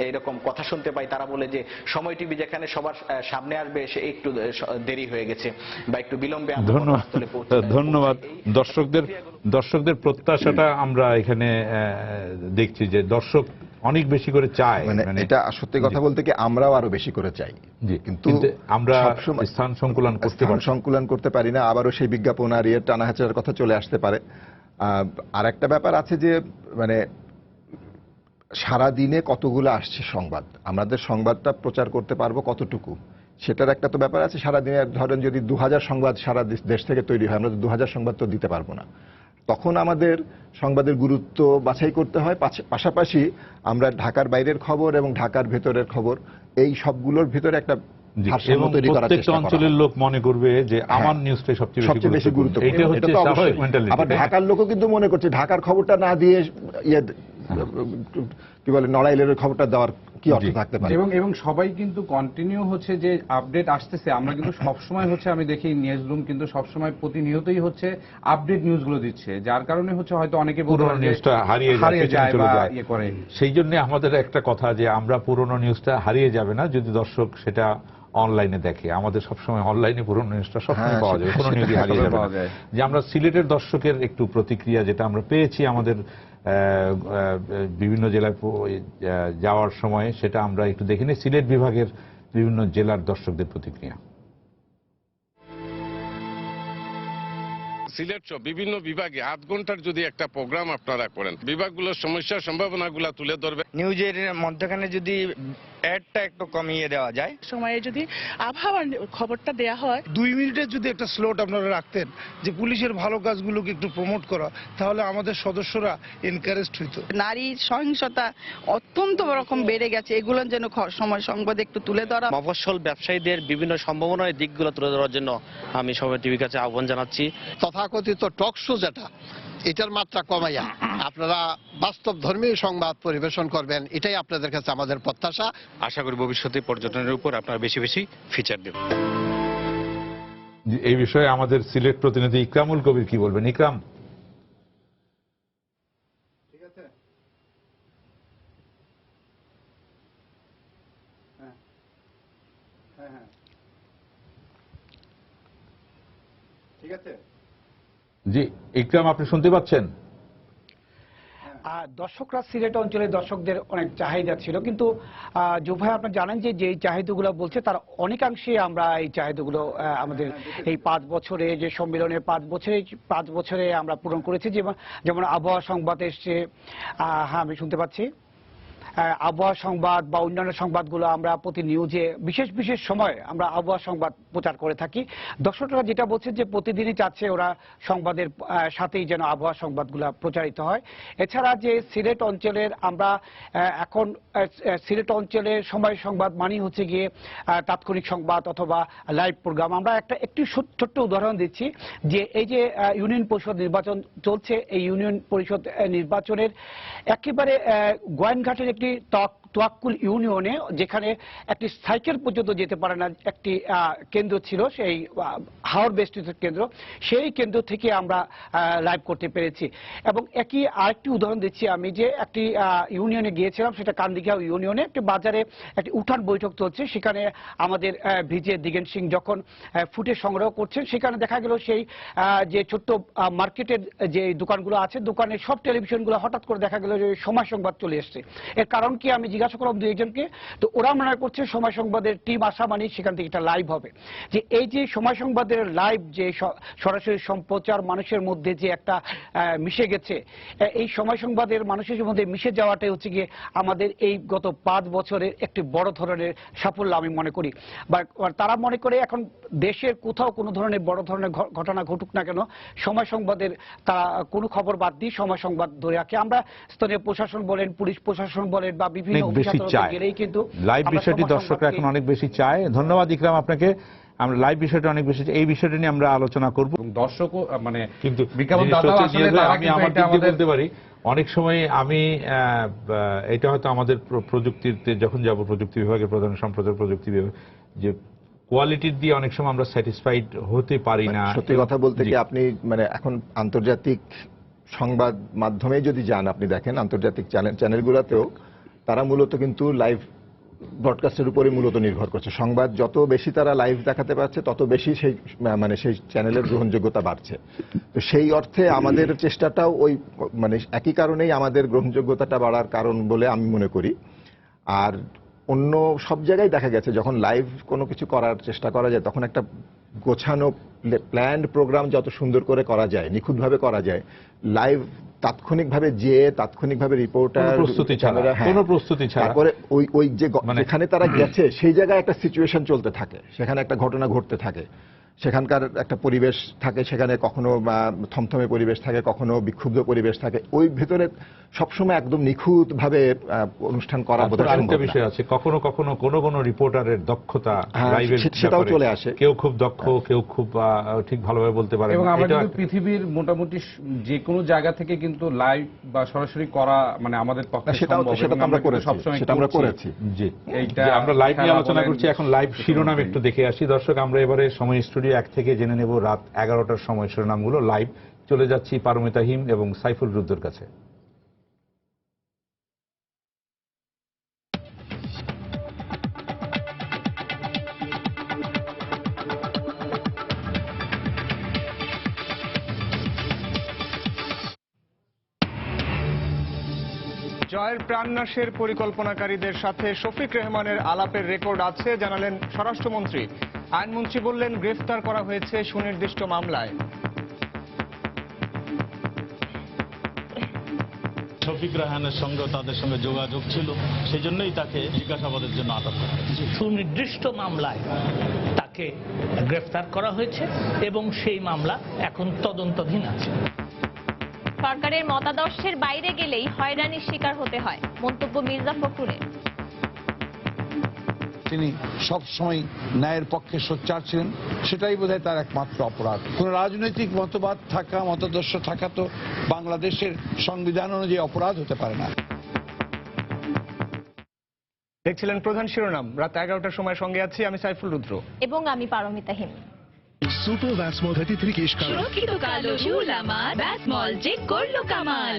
এইরকম কথা শুনতে পাই। তারা বলে যে সময় টিভি যেখানে সবার সামনে আসবে সে একটু দেরি হয়ে গেছে বা একটু বিলম্বে আমরা ঘটনাস্থলে পৌঁছে। ধন্যবাদ। দর্শকদের প্রত্যাশাটা আমরা এখানে দেখছি যে দর্শক অনেক বেশি করে চায়, মানে এটা সত্যি কথা বলতে কি আমরাও আরো বেশি করে চাই, কিন্তু আমরা স্থান সংকুলন করতে পারি না। আবারও সেই বিজ্ঞাপন আর ইয়ের টানাহাচার কথা চলে আসতে পারে। আর একটা ব্যাপার আছে যে মানে সারা দিনে কতগুলো আসছে সংবাদ, আমাদের সংবাদটা প্রচার করতে পারবো কতটুকু, সেটার একটা তো ব্যাপার আছে। সারাদিনে ধরেন যদি 2000 সংবাদ সারা দেশ থেকে তৈরি হয়, আমরা 2000 সংবাদ তো দিতে পারবো না। তখন আমাদের সংবাদের গুরুত্ব বাছাই করতে হয়। পাশাপাশি আমরা ঢাকার বাইরের খবর এবং ঢাকার ভেতরের খবর এই সবগুলোর ভিতরে একটা ভারসাম্য তৈরি করার চেষ্টা করা। অঞ্চলের লোক মনে করবে যে আমার নিউজটাই সবচেয়ে বেশি গুরুত্বপূর্ণ। এটা হচ্ছে স্বাভাবিক মেন্টালিটি। আবার ঢাকার লোকও কিন্তু মনে করছে ঢাকার খবরটা না দিয়ে কি বলে নড়াইলের খবরটা দেওয়ার কি অর্থ থাকতে পারে। এবং সবাই কিন্তু কন্টিনিউ হচ্ছে যে আপডেট আসতেছে, আমরা কিন্তু সবসময় হচ্ছে আমি দেখি নিউজ রুম কিন্তু সবসময় প্রতিনিয়তই হচ্ছে আপডেট নিউজগুলো দিচ্ছে, যার কারণে হচ্ছে হয়তো অনেকে পুরনো নিউজটা হারিয়ে যায় বা যায়। ইয়ে করে। সেই জন্য আমাদের একটা কথা যে আমরা পুরনো নিউজটা হারিয়ে যাবে না যদি দর্শক সেটা অনলাইনে দেখে। আমাদের সবসময় অনলাইনে পুরনো নিউজটা সবসময় পাওয়া যাবে, কোনো নিউজই হারিয়ে যাবে না। যে আমরা সিলেটের দর্শকের একটু প্রতিক্রিয়া যেটা আমরা পেয়েছি আমাদের বিভিন্ন জেলায় যাওয়ার সময়, সেটা আমরা একটু দেখে নিই সিলেট বিভাগের বিভিন্ন জেলার দর্শকদের প্রতিক্রিয়া। সিলেট সহ বিভিন্ন বিভাগে আধ ঘন্টার যদি একটা প্রোগ্রাম আপনারা করেন, বিভাগগুলোর সমস্যা সম্ভাবনাগুলো তুলে ধরবে। নিউজের মধ্যখানে যদি অ্যাডটা একটু কমিয়ে দেওয়া যায়, সময়ে যদি আবহাওয়ার খবরটা দেয়া হয়, 2 মিনিটের যদি একটা স্লট আপনারা রাখতেন যে পুলিশের ভালো কাজগুলোকে একটু প্রমোট করা, তাহলে আমাদের সদস্যরা এনকারেজড হইতো। নারীর সহিংসতা অত্যন্ত রকম বেড়ে গেছে, এগুলো যেন সময় সংবাদে একটু তুলে ধরা। মফস্বল ব্যবসায়ীদের বিভিন্ন সম্ভাবনার দিকগুলো তুলে ধরার জন্য আমি সময় টিভির কাছে আহ্বান জানাচ্ছি। তথাকথিত টক শো যেটা, এটার মাত্রা কমাইয়া আপনারা বাস্তব ধর্মী সংবাদ পরিবেশন করবেন, এটাই আপনাদের কাছে আমাদের প্রত্যাশা। আশা করি ভবিষ্যতে পর্যটনের উপর আপনারা বেশি বেশি ফিচার দেবেন। এই বিষয়ে আমাদের সিলেট প্রতিনিধি ইকরামুল কবির কি বলবেন? ইকরাম। ঠিক আছে, হ্যাঁ হ্যাঁ ঠিক আছে। জি ইকরাম, আপনি শুনতে পাচ্ছেন? দর্শকরা সিলেট অঞ্চলের দর্শকদের অনেক চাহিদা ছিল, কিন্তু ভাই আপনারা জানেন যে যেই চাহিদাগুলো বলছে তার অনেকাংশে আমরা এই চাহিদাগুলো আমাদের এই 5 বছরে যে সম্মেলনে 5 বছরে আমরা পূরণ করেছি। যেমন আবহাওয়া সংবাদ এসছে, হ্যাঁ আমি শুনতে পাচ্ছি, আবহাওয়া সংবাদ বা অন্যান্য সংবাদগুলো আমরা প্রতি নিউজে বিশেষ সময় আমরা আবহাওয়া সংবাদ প্রচার করে থাকি। দর্শকরা যেটা বলছে যে প্রতিদিনই চাচ্ছে ওরা সংবাদের সাথেই যেন আবহাওয়া সংবাদগুলো প্রচারিত হয়। এছাড়া যে সিলেট অঞ্চলের আমরা এখন সিলেট অঞ্চলের সময় সংবাদ মানেই হচ্ছে গিয়ে তাৎক্ষণিক সংবাদ অথবা লাইভ প্রোগ্রাম। আমরা একটি ছোট্ট উদাহরণ দিচ্ছি যে এই যে ইউনিয়ন পরিষদ নির্বাচন চলছে, এই ইউনিয়ন পরিষদ নির্বাচনের একেবারে গোয়াইনঘাটের একটি তোয়াক্কুল ইউনিয়নে যেখানে একটি সাইকেল পর্যন্ত যেতে পারে না একটি কেন্দ্র ছিল, সেই হাওর বেষ্টিত কেন্দ্র, সেই কেন্দ্র থেকে আমরা লাইভ করতে পেরেছি। এবং একই আরেকটি উদাহরণ দিচ্ছি আমি, যে একটি ইউনিয়নে গিয়েছিলাম, সেটা কান্দিগাঁও ইউনিয়নে একটি বাজারে একটি উঠান বৈঠক চলছে। সেখানে আমাদের ভিজে দিগেন সিং যখন ফুটেজ সংগ্রহ করছেন, সেখানে দেখা গেল সেই যে ছোট্ট মার্কেটের যে দোকানগুলো আছে, দোকানের সব টেলিভিশনগুলো হঠাৎ করে দেখা গেল যে সময় সংবাদ চলে এসছে। এর কারণ কি আমি জিজ্ঞাসা করলাম 2 একজনকে, তো ওরা মনে করছে সময় সংবাদের টিম আসা মানে সেখান থেকে একটা লাইভ হবে। যে এই যে সময় সংবাদের লাইভ যে সরাসরি সম্প্রচার মানুষের মধ্যে যে একটা মিশে গেছে, এই সময় সংবাদের মানুষের মধ্যে মিশে যাওয়াটাই হচ্ছে গিয়ে আমাদের এই গত 5 বছরের একটি বড় ধরনের সাফল্য আমি মনে করি। বা তারা মনে করে এখন দেশের কোথাও কোনো ধরনের বড় ধরনের ঘটনা ঘটুক না কেন, সময় সংবাদের তারা কোনো খবর বাদ দিয়ে সময় সংবাদ ধরে রাখে। আমরা স্থানীয় প্রশাসন বলেন, পুলিশ প্রশাসন বলেন বা বিভিন্ন গেলেই কিন্তু লাইভ বিষয়টি দর্শকরা এখন অনেক বেশি চায়। ধন্যবাদ ইকরাম আপনাকে। আমরা লাইভ বিষয়টা অনেক বেশি, এই বিষয়টা নিয়ে আমরা আলোচনা করব। দর্শকও মানে কিন্তু আমি আমার দিক দিয়ে বলতে পারি, অনেক সময় আমি এটা হয়তো আমাদের প্রযুক্তিতে যখন যাব, প্রযুক্তি বিভাগের প্রধান সম্পাদক প্রযুক্তি বিভাগ, যে কোয়ালিটির দিয়ে অনেক সময় আমরা স্যাটিসফাইড হতে পারি না। সত্যি কথা বলতে কি, আপনি মানে এখন আন্তর্জাতিক সংবাদ মাধ্যমে যদি যান, আপনি দেখেন আন্তর্জাতিক চ্যানেলগুলোতেও তারা মূলত কিন্তু লাইভ ব্রডকাস্টের উপরে মূলত নির্ভর করছে। সংবাদ যত বেশি তারা লাইভ দেখাতে পারছে, তত বেশি সেই চ্যানেলের গ্রহণযোগ্যতা বাড়ছে। তো সেই অর্থে আমাদের চেষ্টাটাও ওই মানে একই কারণেই আমাদের গ্রহণযোগ্যতাটা বাড়ার কারণ বলে আমি মনে করি। আর অন্য সব জায়গায় দেখা গেছে যখন লাইভ কোনো কিছু করার চেষ্টা করা যায়, তখন একটা গোছানো প্ল্যান্ড প্রোগ্রাম যত সুন্দর করে করা যায়, নিখুঁতভাবে করা যায়, লাইভ তাৎক্ষণিকভাবে তাৎক্ষণিকভাবে রিপোর্টার প্রস্তুতি ছাড়া তারপরে ওই যে যেখানে তারা গেছে সেই জায়গায় একটা সিচুয়েশন চলতে থাকে, সেখানে একটা ঘটনা ঘটতে থাকে। সেখানকার একটা পরিবেশ থাকে, সেখানে কখনো থমথমে পরিবেশ থাকে, কখনো বিক্ষুব্ধ পরিবেশ থাকে, ওই ভেতরে সবসময় একদম নিখুঁতভাবে অনুষ্ঠান করা বোধহয় সম্ভব আরেকটা না। বিষয় আছে, কখনো কখনো কোনো রিপোর্টারের দক্ষতা হ্যাঁ, লাইভের সেটাও ব্যাপারে চলে আসে। কেউ খুব দক্ষ, কেউ খুব ঠিক ভালোভাবে বলতে পারে এবং না। আমরা এটা কিন্তু পৃথিবীর মোটামুটি যে কোনো জায়গা থেকে কিন্তু লাইভ বা সরাসরি করা মানে আমাদের পক্ষে সম্ভব, সেটা এবং আমরা কিন্তু করেছি, সবসময় সেটা আমরা করেছি। জি, এইটা আমরা লাইভ নিয়ে খেলা আলোচনা বলেন, করছি। এখন লাইভ শিরোনাম একটু দেখে আসি। দর্শক, আমরা এবারে সময় স্টুডিও 1 থেকে জেনে নেব রাত 11টার সময় শিরোনামগুলো লাইভ। চলে যাচ্ছি পারমিতা হিম এবং সাইফুল রুদ্দর কাছে। জয়ের প্রাণনাশের পরিকল্পনাকারীদের সাথে শফিক রেহমানের আলাপের রেকর্ড আছে জানালেন স্বরাষ্ট্রমন্ত্রী। আইনমন্ত্রী বললেন, গ্রেফতার করা হয়েছে সুনির্দিষ্ট মামলায়। শফিক রেহানের সঙ্গে তাদের সঙ্গে যোগাযোগ ছিল, সেজন্যই তাকে জিজ্ঞাসাবাদের জন্য আটক করা হয়েছে। সুনির্দিষ্ট মামলায় তাকে গ্রেফতার করা হয়েছে এবং সেই মামলা এখন তদন্তাধীন আছে। সরকারের মতাদর্শের বাইরে গেলেই হয়রানির শিকার হতে হয়, মন্তব্য মির্জা ফখরুলের। তিনি সবসময় ন্যায়ের পক্ষে সোচ্চার ছিলেন, সেটাই বোধহয় তার একমাত্র অপরাধ। কোন রাজনৈতিক মতবাদ থাকা, মতাদর্শ থাকা তো বাংলাদেশের সংবিধান অনুযায়ী অপরাধ হতে পারে না। দেখছিলেন প্রধান শিরোনাম। রাত 11টার সময় সঙ্গে আছি আমি সাইফুল রুদ্র এবং আমি পারমিতা হিম। সুপার ভ্যাসমল 33 কেশ সুরক্ষিত কালো চুল আমার ভ্যাসমল যে করলো কামাল।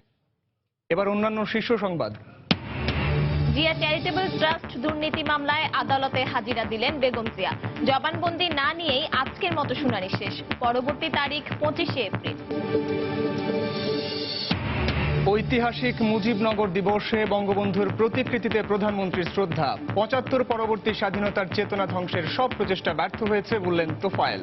এবার অন্যান্য শীর্ষ সংবাদ। জিয়া চ্যারিটেবল ট্রাস্ট দুর্নীতি মামলায় আদালতে হাজিরা দিলেন বেগম জিয়া। জবানবন্দি না নিয়েই আজকের মতো শুনানি শেষ। পরবর্তী তারিখ 25শে এপ্রিল। ঐতিহাসিক মুজিবনগর দিবসে বঙ্গবন্ধুর প্রতিকৃতিতে প্রধানমন্ত্রীর শ্রদ্ধা। 75 পরবর্তী স্বাধীনতার চেতনা ধ্বংসের সব প্রচেষ্টা ব্যর্থ হয়েছে বললেন তোফায়েল।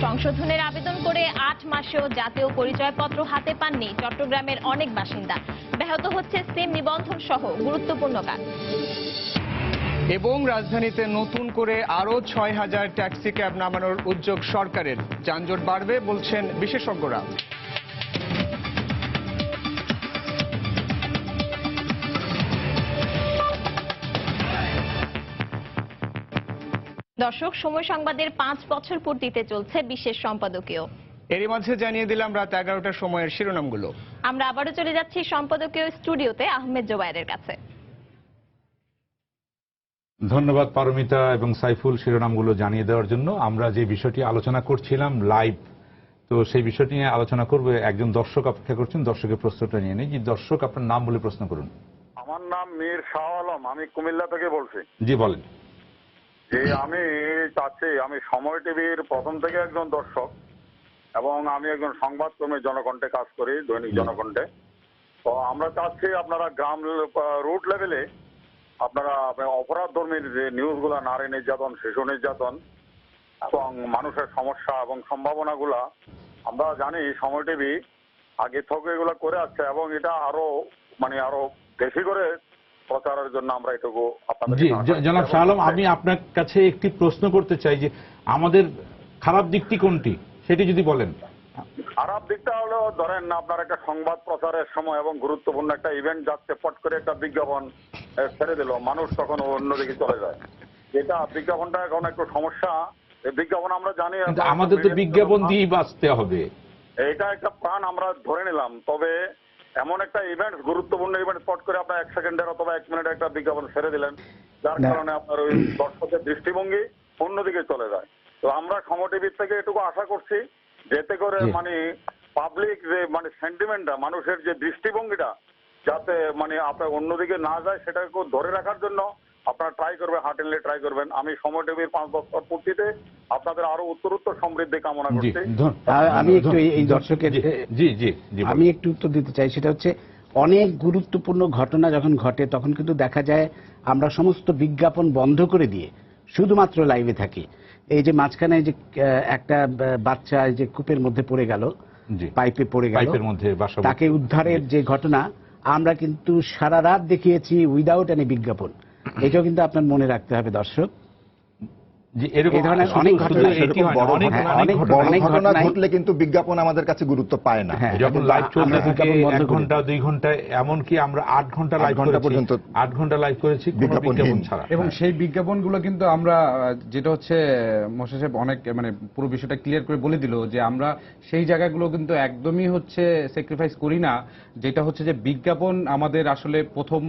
সংশোধনের আবেদন করে 8 মাসেও জাতীয় পরিচয়পত্র হাতে পাননি চট্টগ্রামের অনেক বাসিন্দা। ব্যাহত হচ্ছে সিম নিবন্ধন সহ গুরুত্বপূর্ণ কাজ। এবং রাজধানীতে নতুন করে আরো 6000 ট্যাক্সি ক্যাব নামানোর উদ্যোগ সরকারের। যানজট বাড়বে বলছেন বিশেষজ্ঞরা। দর্শক, সময় সংবাদের 5 বছর পূর্তিতে চলছে বিশেষ সম্পাদকীয়। এরই মাঝে জানিয়ে দিলাম রাত 11টার সময়ের শিরোনামগুলো। আমরা আবারও চলে যাচ্ছি সম্পাদকীয় স্টুডিওতে আহমেদ জোবায়েরের কাছে। ধন্যবাদ পারমিতা এবং সাইফুল শিরোনামগুলো জানিয়ে দেওয়ার জন্য। আমরা যে বিষয়টি আলোচনা করছিলাম লাইভ, তো সেই বিষয়টি নিয়ে আলোচনা করবে একজন দর্শক অপেক্ষা করছেন। দর্শকের প্রশ্নটা নিয়ে নেই। জি দর্শক, আপনার নাম বলে প্রশ্ন করুন। আমার নাম মীর শাহ আলম, আমি কুমিল্লা থেকে বলছি। জি বলেন। যে আমি চাচ্ছি, আমি সময় টিভির প্রথম থেকে একজন দর্শক এবং আমি একজন সংবাদকর্মী, জনকণ্ঠে কাজ করি, দৈনিক জনকণ্ঠে। তো আমরা চাচ্ছি আপনারা গ্রাম রুট লেভেলে আপনারা অপরাধ ধর্মীর যে নিউজগুলা, নারী নির্যাতন, শিশু নির্যাতন এবং মানুষের সমস্যা এবং সম্ভাবনাগুলা, আমরা জানি সময় টিভি আগে থেকে এগুলো করে আসছে এবং এটা আরো আরো বেশি করে প্রচারের জন্য আমরা এটুকু আপনাদের। জি জনাব শাহ আলম, আমি আপনার কাছে একটি প্রশ্ন করতে চাই যে আমাদের খারাপ দিকটি কোনটি সেটি যদি বলেন। খারাপ দিকটা হলো ধরেন আপনার একটা সংবাদ প্রচারের সময় এবং গুরুত্বপূর্ণ একটা ইভেন্ট যাচ্ছে, পট করে একটা বিজ্ঞাপন ছেড়ে দিল, মানুষ তখন অন্যদিকে চলে যায়। এটা বিজ্ঞাপনটা এখন একটু সমস্যা। এই বিজ্ঞাপন আমরা জানি আমাদের তো বিজ্ঞাপন দিয়েই বাঁচতে হবে, এটা একটা প্রাণ আমরা ধরে নিলাম। তবে এমন একটা ইভেন্ট, গুরুত্বপূর্ণ ইভেন্ট পট করে আপনার 1 সেকেন্ডের অথবা 1 মিনিটের একটা বিজ্ঞাপন ছেড়ে দিলেন, যার কারণে আপনার ওই দর্শকের দৃষ্টিভঙ্গি অন্যদিকে চলে যায়। তো আমরা সময় টিভির থেকে এটুকু আশা করছি যেতে করে পাবলিক যে সেন্টিমেন্টটা, মানুষের যে দৃষ্টিভঙ্গিটা যাতে আপনার অন্যদিকে না যায়, সেটাকে ধরে রাখার জন্য আপনারা ট্রাই করবেন, হার্টেনলি ট্রাই করবেন। আমি সময় টিভির 5 বছর পূর্তিতে আপনাদের আরো উত্তরোত্তর সমৃদ্ধি কামনা করছি। আমি একটু এই দর্শকের আমি একটু উত্তর দিতে চাই। সেটা হচ্ছে, অনেক গুরুত্বপূর্ণ ঘটনা যখন ঘটে তখন কিন্তু দেখা যায় আমরা সমস্ত বিজ্ঞাপন বন্ধ করে দিয়ে শুধুমাত্র লাইভে থাকি। এই যে মাঝখানে যে একটা বাচ্চা যে কূপের মধ্যে পড়ে গেল, পাইপে পড়ে গেল, তাকে উদ্ধারের যে ঘটনা আমরা কিন্তু সারা রাত দেখিয়েছি উইদাউট এনি বিজ্ঞাপন। এটাও কিন্তু আপনার মনে রাখতে হবে দর্শক। যে এরকম ধরনের শুধু- অনেক শুধু ঘটনা, এটি হয় না, বড় অনেক ঘটনা- অনেক বড় ঘটনা ঘটনা ঘটনায়- ঘটলে কিন্তু বিজ্ঞাপন আমাদের কাছে গুরুত্ব পায় না। যখন লাইভ চলতে থাকে বিজ্ঞাপন বন্ধ 1 ঘন্টা 2 ঘন্টা, এমনকি আমরা 8 ঘন্টা 8 লাইভ ঘন্টা করেছি, পর্যন্ত 8 ঘন্টা লাইভ করেছি কোনো বিজ্ঞাপনহীন। বিজ্ঞাপন ছাড়া। এবং সেই বিজ্ঞাপনগুলো কিন্তু আমরা যেটা হচ্ছে মোশাররফ সাহেব অনেক মানে পুরো বিষয়টা ক্লিয়ার করে বলে দিল যে আমরা সেই জায়গাগুলো কিন্তু একদমই হচ্ছে স্যাক্রিফাইস করি না, যেটা হচ্ছে যে বিজ্ঞাপন আমাদের আসলে প্রথম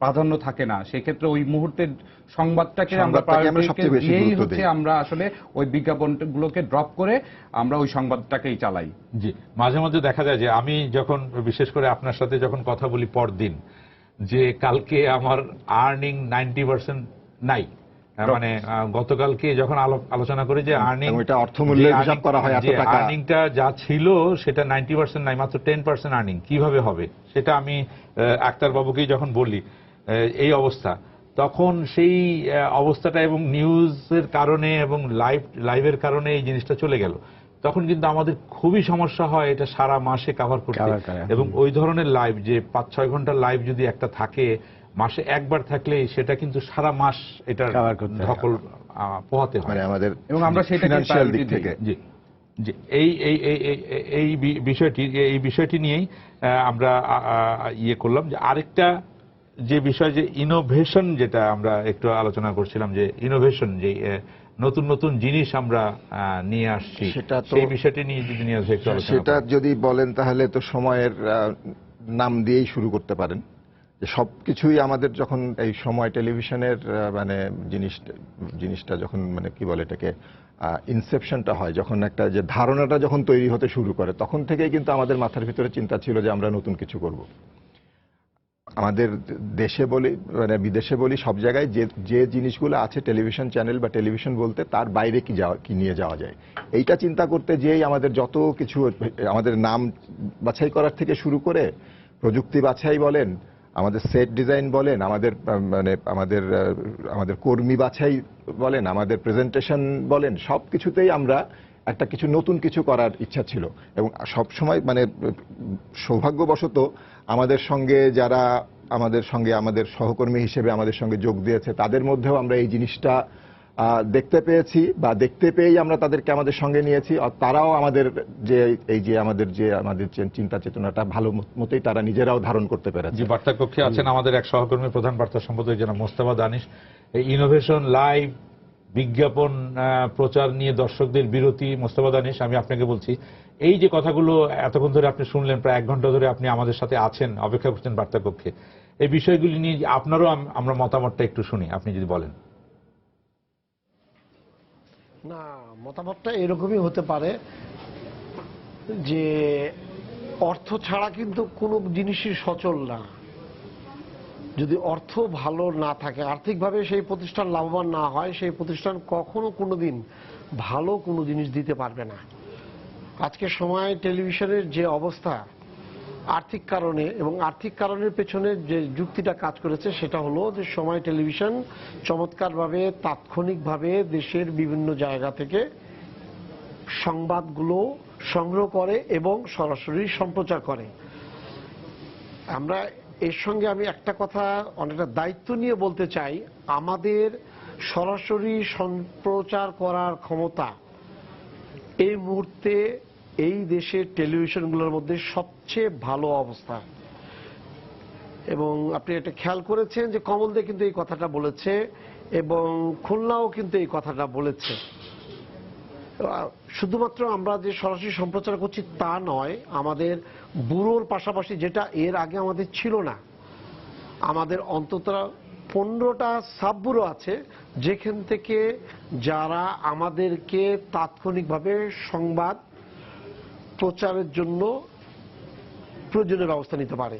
প্রাধান্য থাকে না, সেক্ষেত্রে ওই মুহূর্তের সংবাদটাকে আমরা সংবাদটাকে আমরা priority সবচেয়ে বেশি দিয়েই গুরুত্ব হচ্ছে দিই। আমরা আসলে ওই বিজ্ঞাপনগুলোকে ড্রপ করে আমরা ওই সংবাদটাকেই চালাই। জি, মাঝে মাঝে দেখা যায় যে আমি যখন বিশেষ করে আপনার সাথে যখন কথা বলি পরদিন, যে কালকে আমার আর্নিং 90% নাই, মানে গতকালকে যখন আলোচনা করি যে আর্নিং, এটা অর্থমূল্যের হিসাব করা হয় এত টাকা, আর্নিংটা যা ছিল সেটা 90% নাই, মাত্র 10% আর্নিং, কিভাবে হবে সেটা আমি আক্তার বাবুকেই যখন বলি এই অবস্থা, তখন সেই অবস্থাটা এবং নিউজের কারণে এবং লাইভের কারণে এই জিনিসটা চলে গেল। তখন কিন্তু আমাদের খুবই সমস্যা হয় এটা সারা মাসে কভার করতে, এবং ওই ধরনের লাইভ যে 5-6 ঘন্টার লাইভ যদি একটা থাকে মাসে একবার থাকলে সেটা কিন্তু সারা মাস এটা ধকল পোহাতে হয়, মানে আমাদের এবং আমরা সেটা ফিনান্সিয়াল দিক থেকে। জি জি, এই বিষয়টি নিয়েই আমরা ইয়ে করলাম যে আরেকটা যে বিষয় যে ইনোভেশন, যেটা আমরা একটু আলোচনা করছিলাম যে ইনোভেশন, যে নতুন নতুন জিনিস আমরা নিয়ে আসছি, সেই বিষয়টি নিয়ে যদি নিয়ে আসে একটু আলোচনা সেটা যদি বলেন তাহলে তো সময়ের নাম দিয়েই শুরু করতে পারেন। যে সবকিছুই আমাদের যখন এই সময় টেলিভিশনের মানে জিনিসটা যখন মানে কি বলে এটাকে ইনসেপশনটা হয়, যখন একটা যে ধারণাটা যখন তৈরি হতে শুরু করে, তখন থেকেই কিন্তু আমাদের মাথার ভিতরে চিন্তা ছিল যে আমরা নতুন কিছু করব। আমাদের দেশে বলি মানে বিদেশে বলি, সব জায়গায় যে জিনিসগুলো আছে টেলিভিশন চ্যানেল বা টেলিভিশন বলতে তার বাইরে কি নিয়ে যাওয়া যায়, এইটা চিন্তা করতে যেই আমাদের যত কিছু, আমাদের নাম বাছাই করার থেকে শুরু করে প্রযুক্তি বাছাই বলেন, আমাদের সেট ডিজাইন বলেন, আমাদের মানে আমাদের কর্মী বাছাই বলেন, আমাদের প্রেজেন্টেশন বলেন, সব কিছুতেই আমরা একটা কিছু নতুন কিছু করার ইচ্ছা ছিল। এবং সব সময় মানে সৌভাগ্যবশত আমাদের সঙ্গে যারা আমাদের সহকর্মী হিসেবে আমাদের সঙ্গে যোগ দিয়েছে, তাদের মধ্যেও আমরা এই জিনিসটা দেখতে পেয়েছি বা দেখতে পেয়েই আমরা তাদেরকে আমাদের সঙ্গে নিয়েছি। আর তারাও আমাদের আমাদের চিন্তা চেতনাটা ভালো মতোই তারা নিজেরাও ধারণ করতে পেরেছে। জি, বার্তা কক্ষে আছেন আমাদের এক সহকর্মী প্রধান বার্তা সম্পাদক জনাব মোস্তফা দানিশ। এই ইনোভেশন, লাইভ বিজ্ঞাপন প্রচার নিয়ে দর্শকদের বিরতি, মোস্তফা দানিশ আমি আপনাকে বলছি, এই যে কথাগুলো এতক্ষণ ধরে আপনি শুনলেন, প্রায় 1 ঘন্টা ধরে আপনি আমাদের সাথে আছেন, অপেক্ষা করছেন বার্তা কক্ষে, এই বিষয়গুলি নিয়ে আপনারও আমরা মতামতটা একটু শুনি, আপনি যদি বলেন। না, মতামতটা এরকমই হতে পারে যে অর্থ ছাড়া কিন্তু কোনো জিনিসই সচল না। যদি অর্থ ভালো না থাকে, আর্থিকভাবে সেই প্রতিষ্ঠান লাভবান না হয়, সেই প্রতিষ্ঠান কখনো কোনোদিন ভালো কোনো জিনিস দিতে পারবে না। আজকের সময় টেলিভিশনের যে অবস্থা আর্থিক কারণে, এবং আর্থিক কারণের পেছনে যে যুক্তিটা কাজ করেছে সেটা হলো যে সময় টেলিভিশন চমৎকারভাবে তাৎক্ষণিকভাবে দেশের বিভিন্ন জায়গা থেকে সংবাদগুলো সংগ্রহ করে এবং সরাসরি সম্প্রচার করে। আমরা এর সঙ্গে আমি একটা কথা অনেকটা দায়িত্ব নিয়ে বলতে চাই, আমাদের সরাসরি সম্প্রচার করার ক্ষমতা এই মুহূর্তে এই দেশের টেলিভিশনগুলোর মধ্যে সবচেয়ে ভালো অবস্থা। এবং আপনি এটা খেয়াল করেছেন যে কমল দে কিন্তু এই কথাটা বলেছে এবং খুলনাও কিন্তু এই কথাটা বলেছে। শুধুমাত্র আমরা যে সরাসরি সম্প্রচার করছি তা নয়, আমাদের ব্যুরোর পাশাপাশি, যেটা এর আগে আমাদের ছিল না, আমাদের অন্তত 15টা সাব ব্যুরো আছে যেখান থেকে যারা আমাদেরকে তাৎক্ষণিকভাবে সংবাদ প্রচারের জন্য প্রয়োজনীয় ব্যবস্থা নিতে পারে।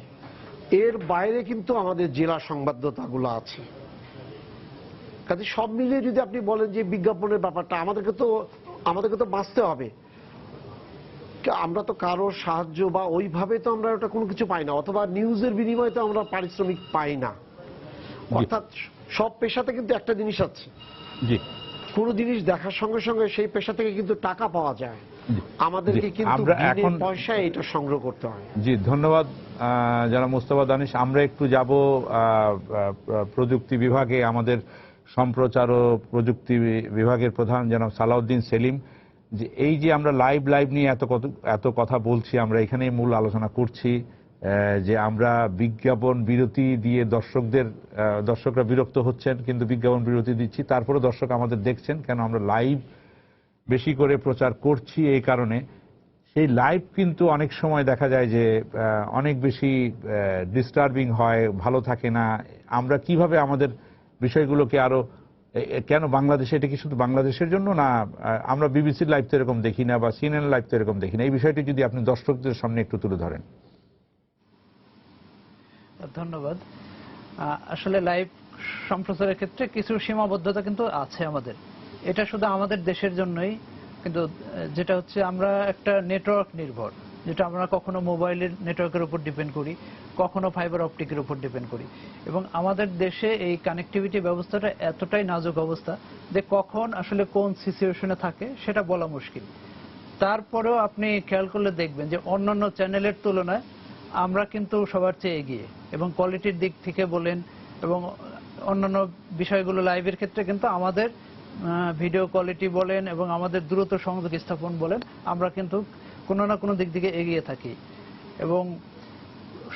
এর বাইরে কিন্তু আমাদের জেলা সংবাদদাতাগুলো আছে। কাজে সব মিলিয়ে যদি আপনি বলেন যে বিজ্ঞাপনের ব্যাপারটা, আমাদেরকে তো বাঁচতে হবে। আমরা তো কারো সাহায্য বা ওইভাবে তো আমরা ওটা কোনো কিছু পাই না, অথবা নিউজের বিনিময়ে তো আমরা পারিশ্রমিক পাই না। অর্থাৎ সব পেশাতে কিন্তু একটা জিনিস আছে, কোনো জিনিস দেখার সঙ্গে সঙ্গে সেই পেশা থেকে কিন্তু টাকা পাওয়া যায়, আমাদেরকে কিন্তু বিনা পয়সায় এটা সংগ্রহ করতে হয়। জি, ধন্যবাদ যারা মোস্তফা দানিশ। আমরা একটু যাব প্রযুক্তি বিভাগে, আমাদের সম্প্রচার ও প্রযুক্তি বিভাগের প্রধান জনাব সালাউদ্দিন সেলিম, যে এই যে আমরা লাইভ নিয়ে এত কথা বলছি, আমরা এখানে মূল আলোচনা করছি যে আমরা বিজ্ঞাপন বিরতি দিয়ে দর্শকরা বিরক্ত হচ্ছেন, কিন্তু বিজ্ঞাপন বিরতি দিচ্ছি, তারপরে দর্শক আমাদের দেখছেন কেন আমরা লাইভ বেশি করে প্রচার করছি। এই কারণে সেই লাইভ কিন্তু অনেক সময় দেখা যায় যে অনেক বেশি ডিস্টার্বিং হয়, ভালো থাকে না। আমরা কিভাবে আমাদের বিষয়গুলোকে আরো, কেন বাংলাদেশে, এটা কি শুধু বাংলাদেশের জন্য না, আমরা বিবিসির লাইভ তো এরকম দেখি না বা সিএনএন লাইভ তো এরকম দেখি না, এই বিষয়টি যদি আপনি দর্শকদের সামনে একটু তুলে ধরেন। ধন্যবাদ। আসলে লাইভ সম্প্রচারের ক্ষেত্রে কিছু সীমাবদ্ধতা কিন্তু আছে আমাদের। এটা শুধু আমাদের দেশের জন্যই, কিন্তু যেটা হচ্ছে আমরা একটা নেটওয়ার্ক নির্ভর, যেটা আমরা কখনো মোবাইলের নেটওয়ার্কের উপর ডিপেন্ড করি, কখনো ফাইবার অপটিকের উপর ডিপেন্ড করি, এবং আমাদের দেশে এই কানেক্টিভিটি ব্যবস্থাটা এতটাই নাজুক অবস্থা যে কখন আসলে কোন সিচুয়েশনে থাকে সেটা বলা মুশকিল। তারপরেও আপনি খেয়াল করলে দেখবেন যে অন্যান্য চ্যানেলের তুলনায় আমরা কিন্তু সবার চেয়ে এগিয়ে, এবং কোয়ালিটির দিক থেকে বলেন এবং অন্যান্য বিষয়গুলো লাইভের ক্ষেত্রে কিন্তু আমাদের ভিডিও কোয়ালিটি বলেন এবং আমাদের দ্রুত সংযোগ স্থাপন বলেন, আমরা কিন্তু কোনো না কোনো দিক থেকে এগিয়ে থাকি। এবং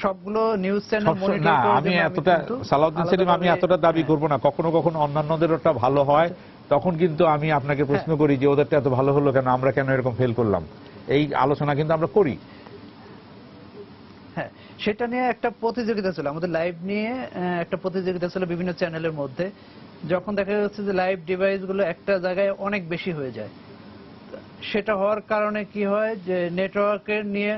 সবগুলো নিউজ চ্যানেল মনিটর করে, আমি এতটা সালাউদ্দিন সেলিম, আমি এতটা দাবি করব না। কখনো কখনো অন্যান্যদেরটা ভালো হয়, তখন কিন্তু আমি আপনাকে প্রশ্ন করি যে ওদেরটা এত ভালো হলো কেন, আমরা কেন এরকম ফেল করলাম, এই আলোচনা কিন্তু আমরা করি। হ্যাঁ, সেটা নিয়ে একটা প্রতিযোগিতা ছিল, আমাদের লাইভ নিয়ে একটা প্রতিযোগিতা ছিল বিভিন্ন চ্যানেলের মধ্যে। যখন দেখা যাচ্ছে যে লাইভ ডিভাইসগুলো একটা জায়গায় অনেক বেশি হয়ে যায়, সেটা হওয়ার কারণে কি হয় যে নেটওয়ার্কের নিয়ে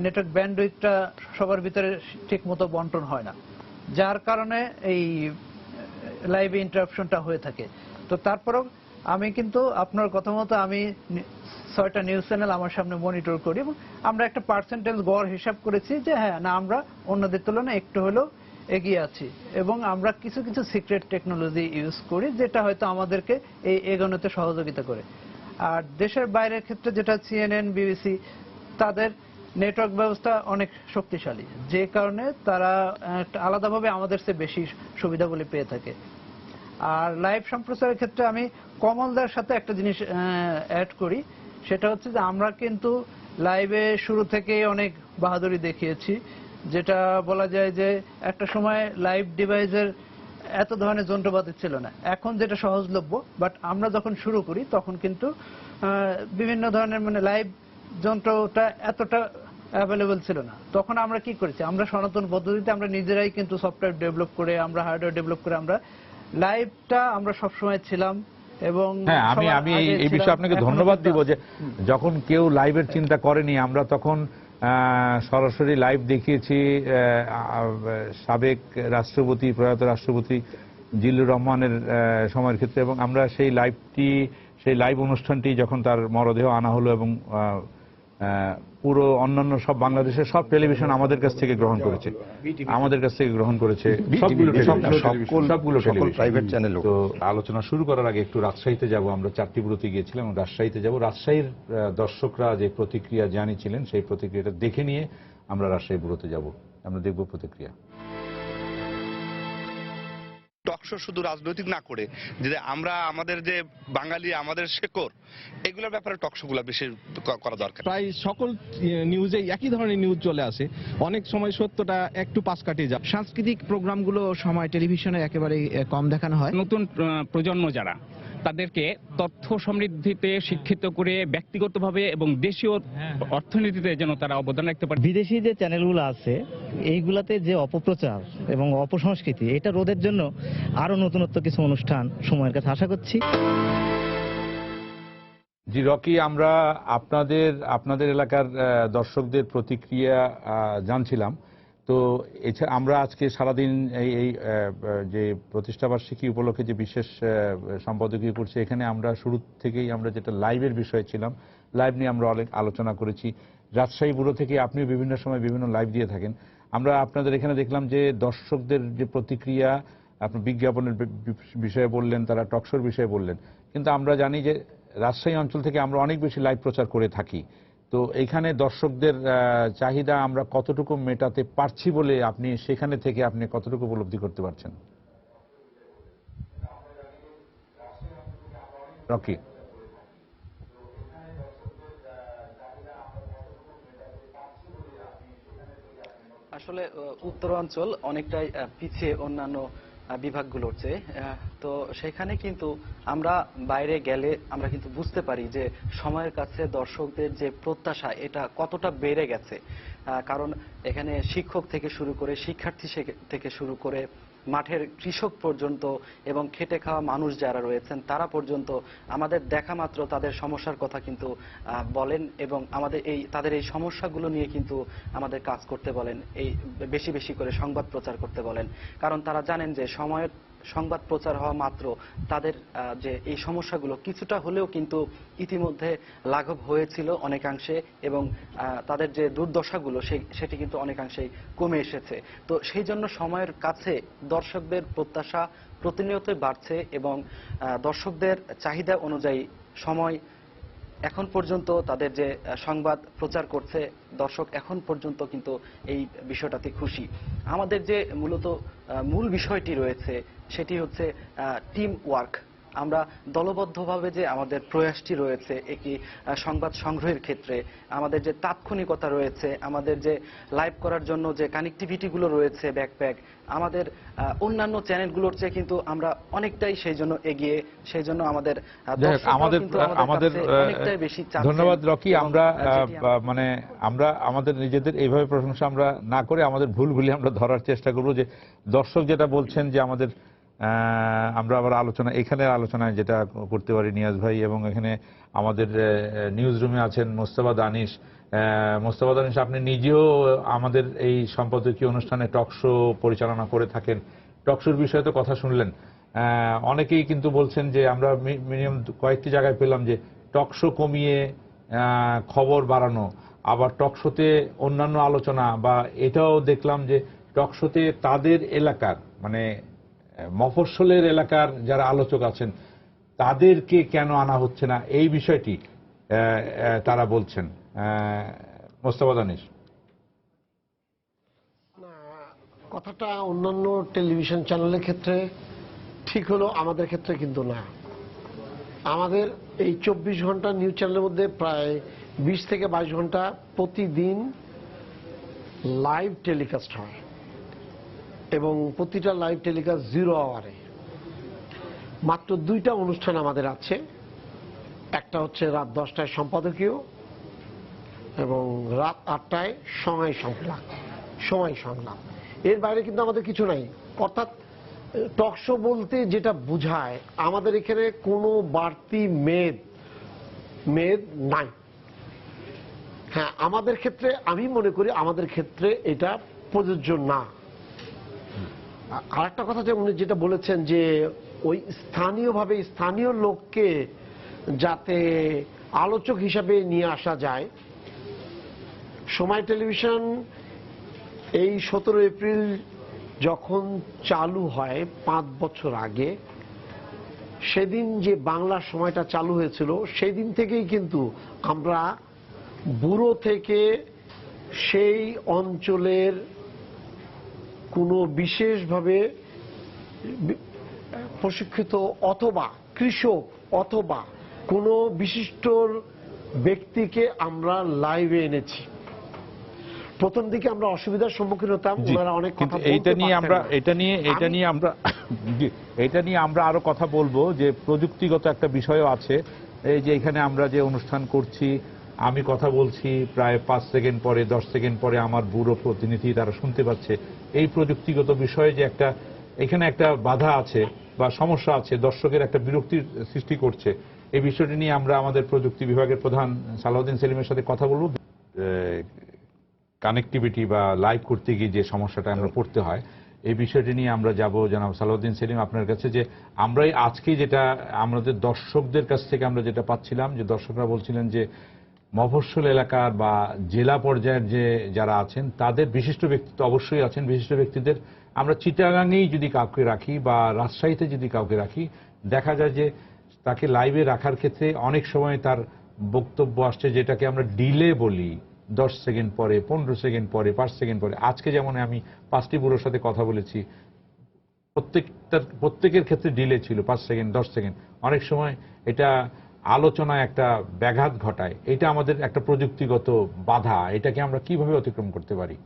নেটওয়ার্ক ব্যান্ডউইথটা সবার ভিতরে ঠিক মতো বন্টন হয় না, যার কারণে এই লাইভে ইন্টারাপশনটা হয়ে থাকে। তো তারপরেও আমি কিন্তু আপনার কথা মতো আমি 6টা নিউজ চ্যানেল আমার সামনে মনিটর করি, এবং আমরা একটা পার্সেন্টেজ গড় হিসাব করেছি যে হ্যাঁ না, আমরা অন্যদের তুলনায় একটু হলেও এগিয়ে আছি, এবং আমরা কিছু কিছু সিক্রেট টেকনোলজি ইউজ করি যেটা হয়তো আমাদেরকে এই এগোনোতে সহযোগিতা করে। আর দেশের বাইরের ক্ষেত্রে যেটা সিএনএন, বিবিসি, তাদের নেটওয়ার্ক ব্যবস্থা অনেক শক্তিশালী, যে কারণে তারা আলাদাভাবে আমাদের চেয়ে বেশি সুবিধাগুলি পেয়ে থাকে। আর লাইভ সম্প্রচারের ক্ষেত্রে আমি কমলদার সাথে একটা জিনিস অ্যাড করি, সেটা হচ্ছে যে আমরা কিন্তু লাইভে শুরু থেকে অনেক বাহাদুরি দেখিয়েছি, যেটা বলা যায় যে একটা সময় লাইভ ডিভাইসের এত ধরনের যন্ত্রপাতি ছিল না, এখন যেটা সহজলভ্য। বাট আমরা যখন শুরু করি তখন কিন্তু বিভিন্ন ধরনের লাইভ যন্ত্রটা এতটা অ্যাভেলেবল ছিল না। তখন আমরা কি করেছি, আমরা সনাতন পদ্ধতিতে আমরা নিজেরাই কিন্তু সফটওয়্যার ডেভেলপ করে, আমরা হার্ডওয়্যার ডেভেলপ করে আমরা লাইভটা আমরা সবসময় ছিলাম। এবং হ্যাঁ, আমি এই বিষয়ে আপনাকে ধন্যবাদ দিব যে যখন কেউ লাইভের চিন্তা করেনি, আমরা তখন সরাসরি লাইভ দেখিয়েছি সাবেক রাষ্ট্রপতি, প্রয়াত রাষ্ট্রপতি জিল্লুর রহমানের সময়ের ক্ষেত্রে, এবং আমরা সেই লাইভ অনুষ্ঠানটি যখন তার মরদেহ আনা হলো, এবং পুরো অন্যান্য সব বাংলাদেশের সব টেলিভিশন আমাদের কাছ থেকে গ্রহণ করেছে, সবগুলো প্রাইভেট চ্যানেল। তো আলোচনা শুরু করার আগে একটু রাজশাহীতে যাব, আমরা 4টি বুথে গিয়েছিলাম, রাজশাহীতে যাব। রাজশাহীর দর্শকরা যে প্রতিক্রিয়া জানিয়েছিলেন সেই প্রতিক্রিয়াটা দেখে নিয়ে আমরা রাজশাহী বুথে যাব, আমরা দেখব প্রতিক্রিয়া। টকশো শুধু রাজনৈতিক না করে যে আমরা আমাদের যে বাঙালি, আমাদের শেকড়, এগুলোর ব্যাপারে টকশোগুলো বেশি করা দরকার। প্রায় সকল নিউজে একই ধরনের নিউজ চলে আসে, অনেক সময় সত্যটা একটু পাশ কাটিয়ে যায়। সাংস্কৃতিক প্রোগ্রামগুলো সময় টেলিভিশনে একেবারে কম দেখানো হয়। নতুন প্রজন্ম যারা, তাদেরকে তথ্য সমৃদ্ধিতে শিক্ষিত করে ব্যক্তিগতভাবে এবং দেশীয় অর্থনীতিতে যেন তারা অবদান রাখতে পারে। বিদেশি যে চ্যানেলগুলো আছে এইগুলাতে যে অপপ্রচার এবং অপসংস্কৃতি, এটা রোধের জন্য আরো নতুনত্ব কিছু অনুষ্ঠান সময়ের কাছে আশা করছি। জি রকি, আমরা আপনাদের এলাকার দর্শকদের প্রতিক্রিয়া জানছিলাম। তো এছাড়া আমরা আজকে সারাদিন এই যে প্রতিষ্ঠাবার্ষিকী উপলক্ষে যে বিশেষ সম্পাদকীয় করছি, এখানে আমরা শুরু থেকেই আমরা যেটা লাইভের বিষয় ছিলাম, লাইভ নিয়ে আমরা অনেক আলোচনা করেছি। রাজশাহী ব্যুরো থেকে আপনিও বিভিন্ন সময় বিভিন্ন লাইভ দিয়ে থাকেন। আমরা আপনাদের এখানে দেখলাম যে দর্শকদের যে প্রতিক্রিয়া, আপনি বিজ্ঞাপনের বিষয়ে বললেন, তারা টকশোর বিষয়ে বললেন, কিন্তু আমরা জানি যে রাজশাহী অঞ্চল থেকে আমরা অনেক বেশি লাইভ প্রচার করে থাকি। তো এইখানে দর্শকদের চাহিদা আমরা কতটুকু মেটাতে পারছি বলে আপনি সেখানে থেকে আপনি কতটুকু উপলব্ধি করতে পারছেন? রকি। আসলে উত্তরাঞ্চল অনেকটাই পিছিয়ে অন্যান্য বিভাগগুলোর চেয়ে, তো সেখানে কিন্তু আমরা বাইরে গেলে আমরা কিন্তু বুঝতে পারি যে সময়ের কাছে দর্শকদের যে প্রত্যাশা এটা কতটা বেড়ে গেছে। কারণ এখানে শিক্ষক থেকে শুরু করে শিক্ষার্থী থেকে শুরু করে মাঠের কৃষক পর্যন্ত এবং খেটে খাওয়া মানুষ যারা রয়েছেন তারা পর্যন্ত আমাদের দেখা মাত্র তাদের সমস্যার কথা কিন্তু বলেন এবং তাদের এই সমস্যাগুলো নিয়ে কিন্তু আমাদের কাজ করতে বলেন, এই বেশি বেশি করে সংবাদ প্রচার করতে বলেন। কারণ তারা জানেন যে সময়ের সংবাদ প্রচার হওয়া মাত্র তাদের যে এই সমস্যাগুলো কিছুটা হলেও কিন্তু ইতিমধ্যে লাঘব হয়েছিল অনেকাংশে এবং তাদের যে দুর্দশাগুলো সেটি কিন্তু অনেকাংশেই কমে এসেছে। তো সেই জন্য সময়ের কাছে দর্শকদের প্রত্যাশা প্রতিনিয়তই বাড়ছে এবং দর্শকদের চাহিদা অনুযায়ী সময় এখন পর্যন্ত তাদের যে সংবাদ প্রচার করছে দর্শক এখন পর্যন্ত কিন্তু এই বিষয়টাতে খুশি। আমাদের যে মূলত মূল বিষয়টি রয়েছে সেটি হচ্ছে টিম ওয়ার্ক। আমরা দলবদ্ধভাবে যে আমাদের প্রয়াসটি রয়েছে একটি সংবাদ সংগ্রহের ক্ষেত্রে, আমাদের যে তাৎক্ষণিকতা রয়েছে, আমাদের যে লাইভ করার জন্য যে কানেক্টিভিটিগুলো রয়েছে ব্যাকপ্যাক, আমাদের অন্যান্য চ্যানেলগুলোর চেয়ে কিন্তু আমরা অনেকটাই সেই জন্য এগিয়ে, সেই জন্য আমাদের অনেকটাই বেশি চাপ। ধন্যবাদ রকি। আমরা আমরা আমাদের নিজেদের এইভাবে প্রশংসা আমরা না করে আমাদের ভুলগুলি আমরা ধরার চেষ্টা করব যে দর্শক যেটা বলছেন যে আমাদের আমরা আবার এখানের আলোচনায় যেটা করতে পারি নিয়াজ ভাই, এবং এখানে আমাদের নিউজ রুমে আছেন মোস্তফা দানিশ। মোস্তফা দানিশ, আপনি নিজেও আমাদের এই সম্পাদকীয় অনুষ্ঠানে টক শো পরিচালনা করে থাকেন, টক শোর বিষয়ে তো কথা শুনলেন। অনেকেই কিন্তু বলছেন যে আমরা মিনিমাম কয়েকটি জায়গায় পেলাম যে টক শো কমিয়ে খবর বাড়ানো, আবার টক শোতে অন্যান্য আলোচনা, বা এটাও দেখলাম যে টক শোতে তাদের এলাকার মফস্বলের এলাকার যারা আলোচক আছেন তাদেরকে কেন আনা হচ্ছে না, এই বিষয়টি তারা বলছেন। মোস্তফা দানিশ। কথাটা অন্যান্য টেলিভিশন চ্যানেলের ক্ষেত্রে ঠিক হলো, আমাদের ক্ষেত্রে কিন্তু না। আমাদের এই 24 ঘন্টা নিউজ চ্যানেলের মধ্যে প্রায় 20 থেকে 22 ঘন্টা প্রতিদিন লাইভ টেলিকাস্ট হয় এবং প্রতিটা লাইভ টেলিকাস্ট 0 আওয়ারে। মাত্র 2টা অনুষ্ঠান আমাদের আছে, একটা হচ্ছে রাত 10টায় সম্পাদকীয় এবং রাত 8টায় সময় সংলাপ। এর বাইরে কিন্তু আমাদের কিছু নাই। অর্থাৎ টক শো বলতে যেটা বোঝায় আমাদের এখানে কোনো বাড়তি মেদ নাই। হ্যাঁ, আমাদের ক্ষেত্রে আমি মনে করি আমাদের ক্ষেত্রে এটা প্রযোজ্য না। আরেকটা কথা যে উনি যেটা বলেছেন যে ওই স্থানীয় লোককে যাতে আলোচক হিসাবে নিয়ে আসা যায়, সময় টেলিভিশন এই 17 এপ্রিল যখন চালু হয় 5 বছর আগে, সেদিন যে বাংলা সময়টা চালু হয়েছিল সেদিন থেকেই কিন্তু আমরা ব্যুরো থেকে সেই অঞ্চলের কোনো বিশেষভাবে প্রশিক্ষিত অথবা কৃষক অথবা কোনো বিশিষ্ট ব্যক্তিকে আমরা লাইভে এনেছি। প্রথম দিকে আমরা অসুবিধার সম্মুখীন হতাম, ওনারা অনেক কথা বলতে এটা নিয়ে আমরা আরো কথা বলবো যে প্রযুক্তিগত একটা বিষয়ও আছে। এই যে এখানে আমরা যে অনুষ্ঠান করছি, আমি কথা বলছি, প্রায় 5 সেকেন্ড পরে 10 সেকেন্ড পরে আমার ব্যুরো প্রতিনিধি তারা শুনতে পাচ্ছে। এই প্রযুক্তিগত বিষয়ে যে এখানে একটা বাধা আছে বা সমস্যা আছে, দর্শকের একটা বিরক্তির সৃষ্টি করছে, এই বিষয়টি নিয়ে আমরা আমাদের প্রযুক্তি বিভাগের প্রধান সালাউদ্দিন সেলিমের সাথে কথা বলবো। কানেক্টিভিটি বা লাইভ করতে গিয়ে যে সমস্যাটা আমরা পড়তে হয়, এই বিষয়টি নিয়ে আমরা যাব জনাব সালাউদ্দিন সেলিম আপনার কাছে। যে আমরাই আজকে যেটা আমাদের দর্শকদের কাছ থেকে আমরা যেটা পাচ্ছিলাম, যে দর্শকরা বলছিলেন যে মফস্বল এলাকার বা জেলা পর্যায়ের যে যারা আছেন তাদের বিশিষ্ট ব্যক্তিত্ব অবশ্যই আছেন। বিশিষ্ট ব্যক্তিদের আমরা চিটাগাঙেই যদি কাউকে রাখি বা রাজশাহীতে যদি কাউকে রাখি, দেখা যায় যে তাকে লাইভে রাখার ক্ষেত্রে অনেক সময় তার বক্তব্য আসছে যেটাকে আমরা ডিলে বলি, 10 সেকেন্ড পরে, 15 সেকেন্ড পরে, 5 সেকেন্ড পরে। আজকে যেমন আমি 5টি ব্যুরোর সাথে কথা বলেছি, প্রত্যেকের ক্ষেত্রে ডিলে ছিল 5 সেকেন্ড 10 সেকেন্ড, অনেক সময় এটা আলোচনায় একটা ব্যাঘাত ঘটায়। এটা আমাদের একটা প্রযুক্তিগত বাধা, এটাকে আমরা কিভাবে অতিক্রম করতে পারি?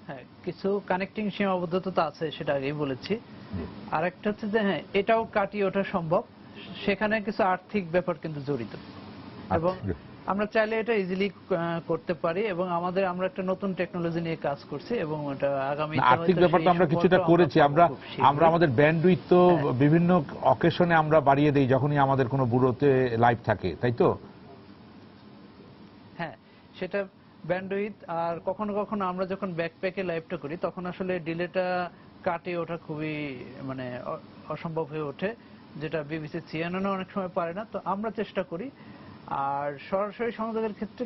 হ্যাঁ, কিছু কানেক্টিং সীমাবদ্ধতা তো আছে, সেটা আগেই বলেছি। আর একটা হচ্ছে যে হ্যাঁ, এটাও কাটিয়ে ওঠা সম্ভব, সেখানে কিছু আর্থিক ব্যাপার কিন্তু জড়িত, এবং আমরা চাইলে এটা ইজিলি করতে পারি, এবং আমরা একটা নতুন টেকনোলজি নিয়ে কাজ করছি, এবং এটা আগামী আর্থিক ব্যাপারটা আমরা কিছুটা করেছি। আমরা আমাদের ব্যান্ডউইথ তো বিভিন্ন অকেশনে আমরা বাড়িয়ে দেই যখনই আমাদের কোনো ব্যুরোতে লাইভ থাকে, তাই তো? হ্যাঁ, সেটা ব্যান্ডউইথ। আর কখনো কখনো আমরা যখন ব্যাকপ্যাকে লাইভটা করি তখন আসলে ডিলেটা কাটিয়ে ওঠা খুবই মানে অসম্ভব হয়ে ওঠে, যেটা বিবিসি সিএনএনও অনেক সময় পারে না। তো আমরা চেষ্টা করি। আর সরাসরি সংযোগের ক্ষেত্রে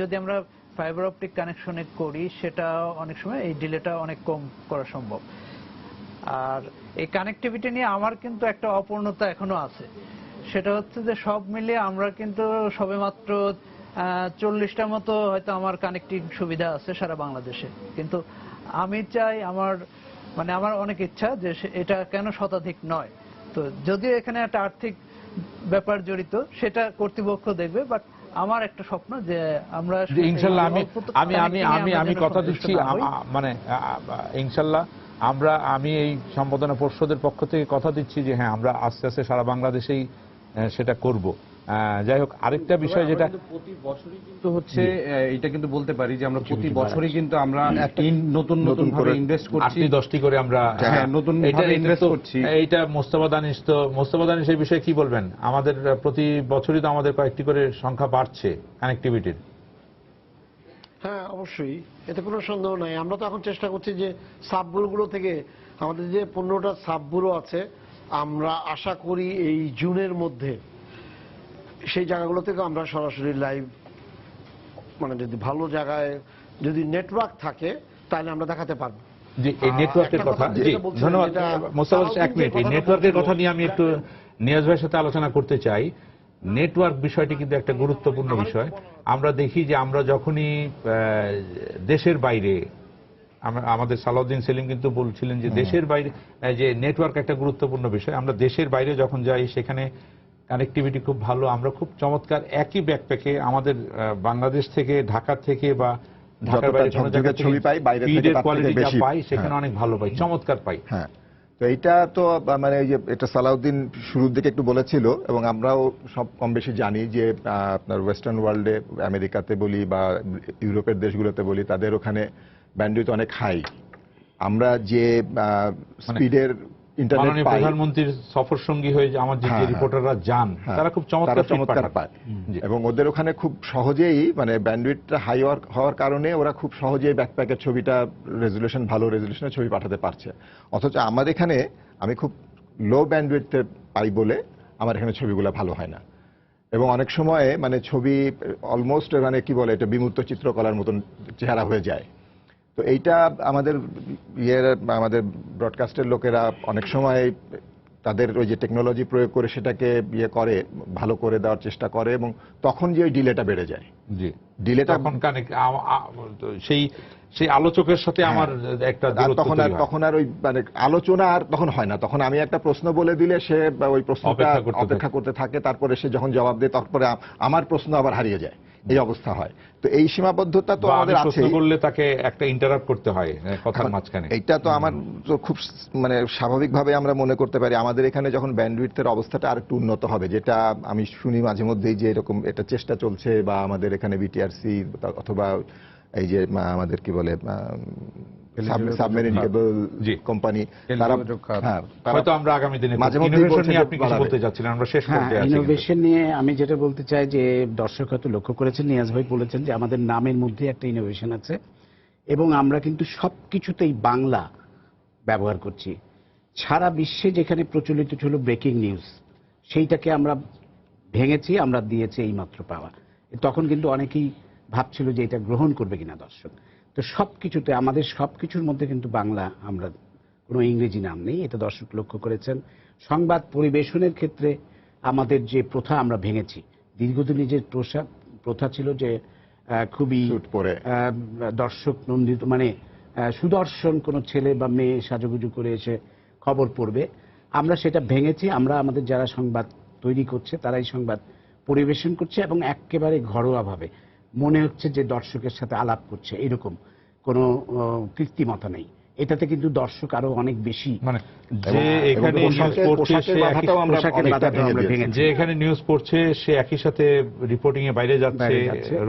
যদি আমরা ফাইবার অপটিক কানেকশনে করি, সেটা অনেক সময় এই ডিলেটা অনেক কম করা সম্ভব। আর এই কানেক্টিভিটি নিয়ে আমার কিন্তু একটা অপূর্ণতা এখনো আছে, সেটা হচ্ছে যে সব মিলিয়ে আমরা কিন্তু সবেমাত্র 40টার মতো হয়তো আমার কানেক্টিং সুবিধা আছে সারা বাংলাদেশে। কিন্তু আমি চাই, আমার অনেক ইচ্ছা যে এটা কেন শতাধিক নয়। তো যদিও এখানে একটা আর্থিক ব্যাপার জড়িত, সেটা কর্তৃপক্ষ দেখবে, বাট আমার একটা স্বপ্ন যে আমরা ইনশাল্লাহ আমি কথা দিচ্ছি, মানে ইনশাল্লাহ আমি এই সম্পাদনা পর্ষদের পক্ষ থেকে কথা দিচ্ছি যে হ্যাঁ, আমরা আস্তে আস্তে সারা বাংলাদেশেই সেটা করব। যাই হোক, আরেকটা বিষয় যেটা প্রতি বছরই কিন্তু হচ্ছে, এটা কিন্তু বলতে পারি যে আমরা প্রতি বছরই কিন্তু আমরা নতুন ভাবে ইনভেস্ট করছি, 8-10টি করে আমরা নতুন ভাবে ইনভেস্ট করছি। এইটা মোস্তফা দানিশ এই বিষয়ে কি বলবেন? আমাদের প্রতি বছরই তো আমাদের কয়েকটি করে সংখ্যা বাড়ছে কানেক্টিভিটির। হ্যাঁ, অবশ্যই, এতে কোনো সন্দেহ নাই। আমরা তো এখন চেষ্টা করছি যে সাবব্যুরোগুলো থেকে, আমাদের যে 15টা সাবব্যুরো আছে, আমরা আশা করি এই জুনের মধ্যে সেই জায়গাগুলো থেকে আমরা সরাসরি লাইভ, মানে যদি ভালো জায়গায় যদি নেটওয়ার্ক থাকে তাহলে আমরা দেখাতে পারবো। জি, এই নেটওয়ার্কের কথা, জি ধন্যবাদ মোস্তফা। 1 মিনিট, এই নেটওয়ার্কের কথা নিয়ে আমি একটু নিয়াজ ভাইয়ের সাথে আলোচনা করতে চাই। নেটওয়ার্ক বিষয়টি কিন্তু একটা গুরুত্বপূর্ণ বিষয়। আমরা দেখি যে আমরা যখনই দেশের বাইরে, আমাদের সালাউদ্দিন সেলিম কিন্তু বলছিলেন যে দেশের বাইরে যে নেটওয়ার্ক একটা গুরুত্বপূর্ণ বিষয়। আমরা দেশের বাইরে যখন যাই, সেখানে কানেক্টিভিটি খুব ভালো, আমরা খুব চমৎকার একই ব্যাকপ্যাকে আমাদের বাংলাদেশ থেকে, ঢাকা থেকে বা ঢাকার বাইরে কোনো জায়গায় ছবি পাই, বাইরে থেকে তার থেকে বেশি পাই, সেখানে অনেক ভালো পাই, চমৎকার পাই। হ্যাঁ, তো এইটা তো মানে এই যে এটা সালাউদ্দিন শুরুর দিকে একটু বলেছিল, এবং আমরাও সব কম বেশি জানি যে আপনার ওয়েস্টার্ন ওয়ার্ল্ডে, আমেরিকাতে বলি বা ইউরোপের দেশগুলোতে বলি, তাদের ওখানে ব্যান্ডউইথ অনেক হাই। আমরা যে স্পিডের ইন্টারনেট পাই, প্রধানমন্ত্রীর সফর সঙ্গী হয়ে আমার যে রিপোর্টাররা যান, তারা খুব চমৎকার পায়, এবং ওদের ওখানে খুব সহজেই মানে ব্যান্ডউইথটা হাই হওয়ার কারণে ওরা খুব সহজেই ব্যাকপ্যাকের ছবিটা রেজুলেশন, ভালো রেজুলেশনের ছবি পাঠাতে পারছে। অথচ আমাদের এখানে আমি খুব লো ব্যান্ডউইথে পাই বলে আমার এখানে ছবিগুলো ভালো হয় না, এবং অনেক সময় মানে ছবি অলমোস্ট মানে কি বলে, এটা বিমূর্ত চিত্রকলার মতন চেহারা হয়ে যায়। তো এইটা আমাদের আমাদের ব্রডকাস্টের লোকেরা অনেক সময় তাদের ওই যে টেকনোলজি প্রয়োগ করে সেটাকে করে, ভালো করে দেওয়ার চেষ্টা করে, এবং তখন যে ওই ডিলেটা বেড়ে যায়। জি, ডিলেটা সেই আলোচকের সাথে আমার একটা তখন আর ওই মানে আলোচনা আর তখন হয় না। তখন আমি একটা প্রশ্ন বলে দিলে সে ওই প্রশ্নটা অপেক্ষা করতে থাকে, তারপরে সে যখন জবাব দেয় তারপরে আমার প্রশ্ন আবার হারিয়ে যায়, এই অবস্থা হয়। তো এই সীমাবদ্ধতা তো আমাদের আছে, বললে তাকে একটা ইন্টারাপ্ট করতে হয় কথার মাঝখানে। এইটা তো আমার খুব মানে স্বাভাবিকভাবে আমরা মনে করতে পারি আমাদের এখানে যখন ব্যান্ডউইথের অবস্থাটা আর একটু উন্নত হবে, যেটা আমি শুনি মাঝে মধ্যেই যে এরকম এটা চেষ্টা চলছে, বা আমাদের এখানে বিটিআরসি অথবা এই যে আমাদের কি বলে সাবমেরিন কেবল কোম্পানি, তারা হয়তো আমরা আগামী দিনে ইনোভেশন নিয়ে আপনি কিছু বলতে যাচ্ছিলেন, আমরা শেষ করতে যাচ্ছি। ইনোভেশন নিয়ে আমি যেটা বলতে চাই যে দর্শক হয়তো লক্ষ্য করেছেন, নিয়াজ ভাই বলেছেন যে আমাদের নামের মধ্যে একটা ইনোভেশন আছে, এবং আমরা কিন্তু সবকিছুতেই বাংলা ব্যবহার করছি। সারা বিশ্বে যেখানে প্রচলিত ছিল ব্রেকিং নিউজ, সেইটাকে আমরা ভেঙেছি, আমরা দিয়েছি এইমাত্র পাওয়া। তখন কিন্তু অনেকেই ভাবছিল যে এটা গ্রহণ করবে কিনা দর্শক। তো সবকিছুতে আমাদের সবকিছুর মধ্যে কিন্তু বাংলা, আমরা কোনো ইংরেজি নাম নেই, এটা দর্শক লক্ষ্য করেছেন। সংবাদ পরিবেশনের ক্ষেত্রে আমাদের যে প্রথা আমরা ভেঙেছি, দীর্ঘদিনের যে প্রথা ছিল যে খুবই দর্শক নন্দিত, মানে সুদর্শন কোনো ছেলে বা মেয়ে সাজুগুজু করে এসে খবর পড়বে। আমরা সেটা ভেঙেছি। আমরা আমাদের যারা সংবাদ তৈরি করছে তারাই সংবাদ পরিবেশন করছে এবং একেবারে ঘরোয়াভাবে মনে হচ্ছে যে দর্শকের সাথে আলাপ করছে, এরকম কোনো কৃত্রিমতা নেই। এটাতে কিন্তু দর্শক আরো অনেক বেশি মানে যে এখানে যে এখানে নিউজ পড়ছে সে একই সাথে রিপোর্টিং এ বাইরে যাচ্ছে,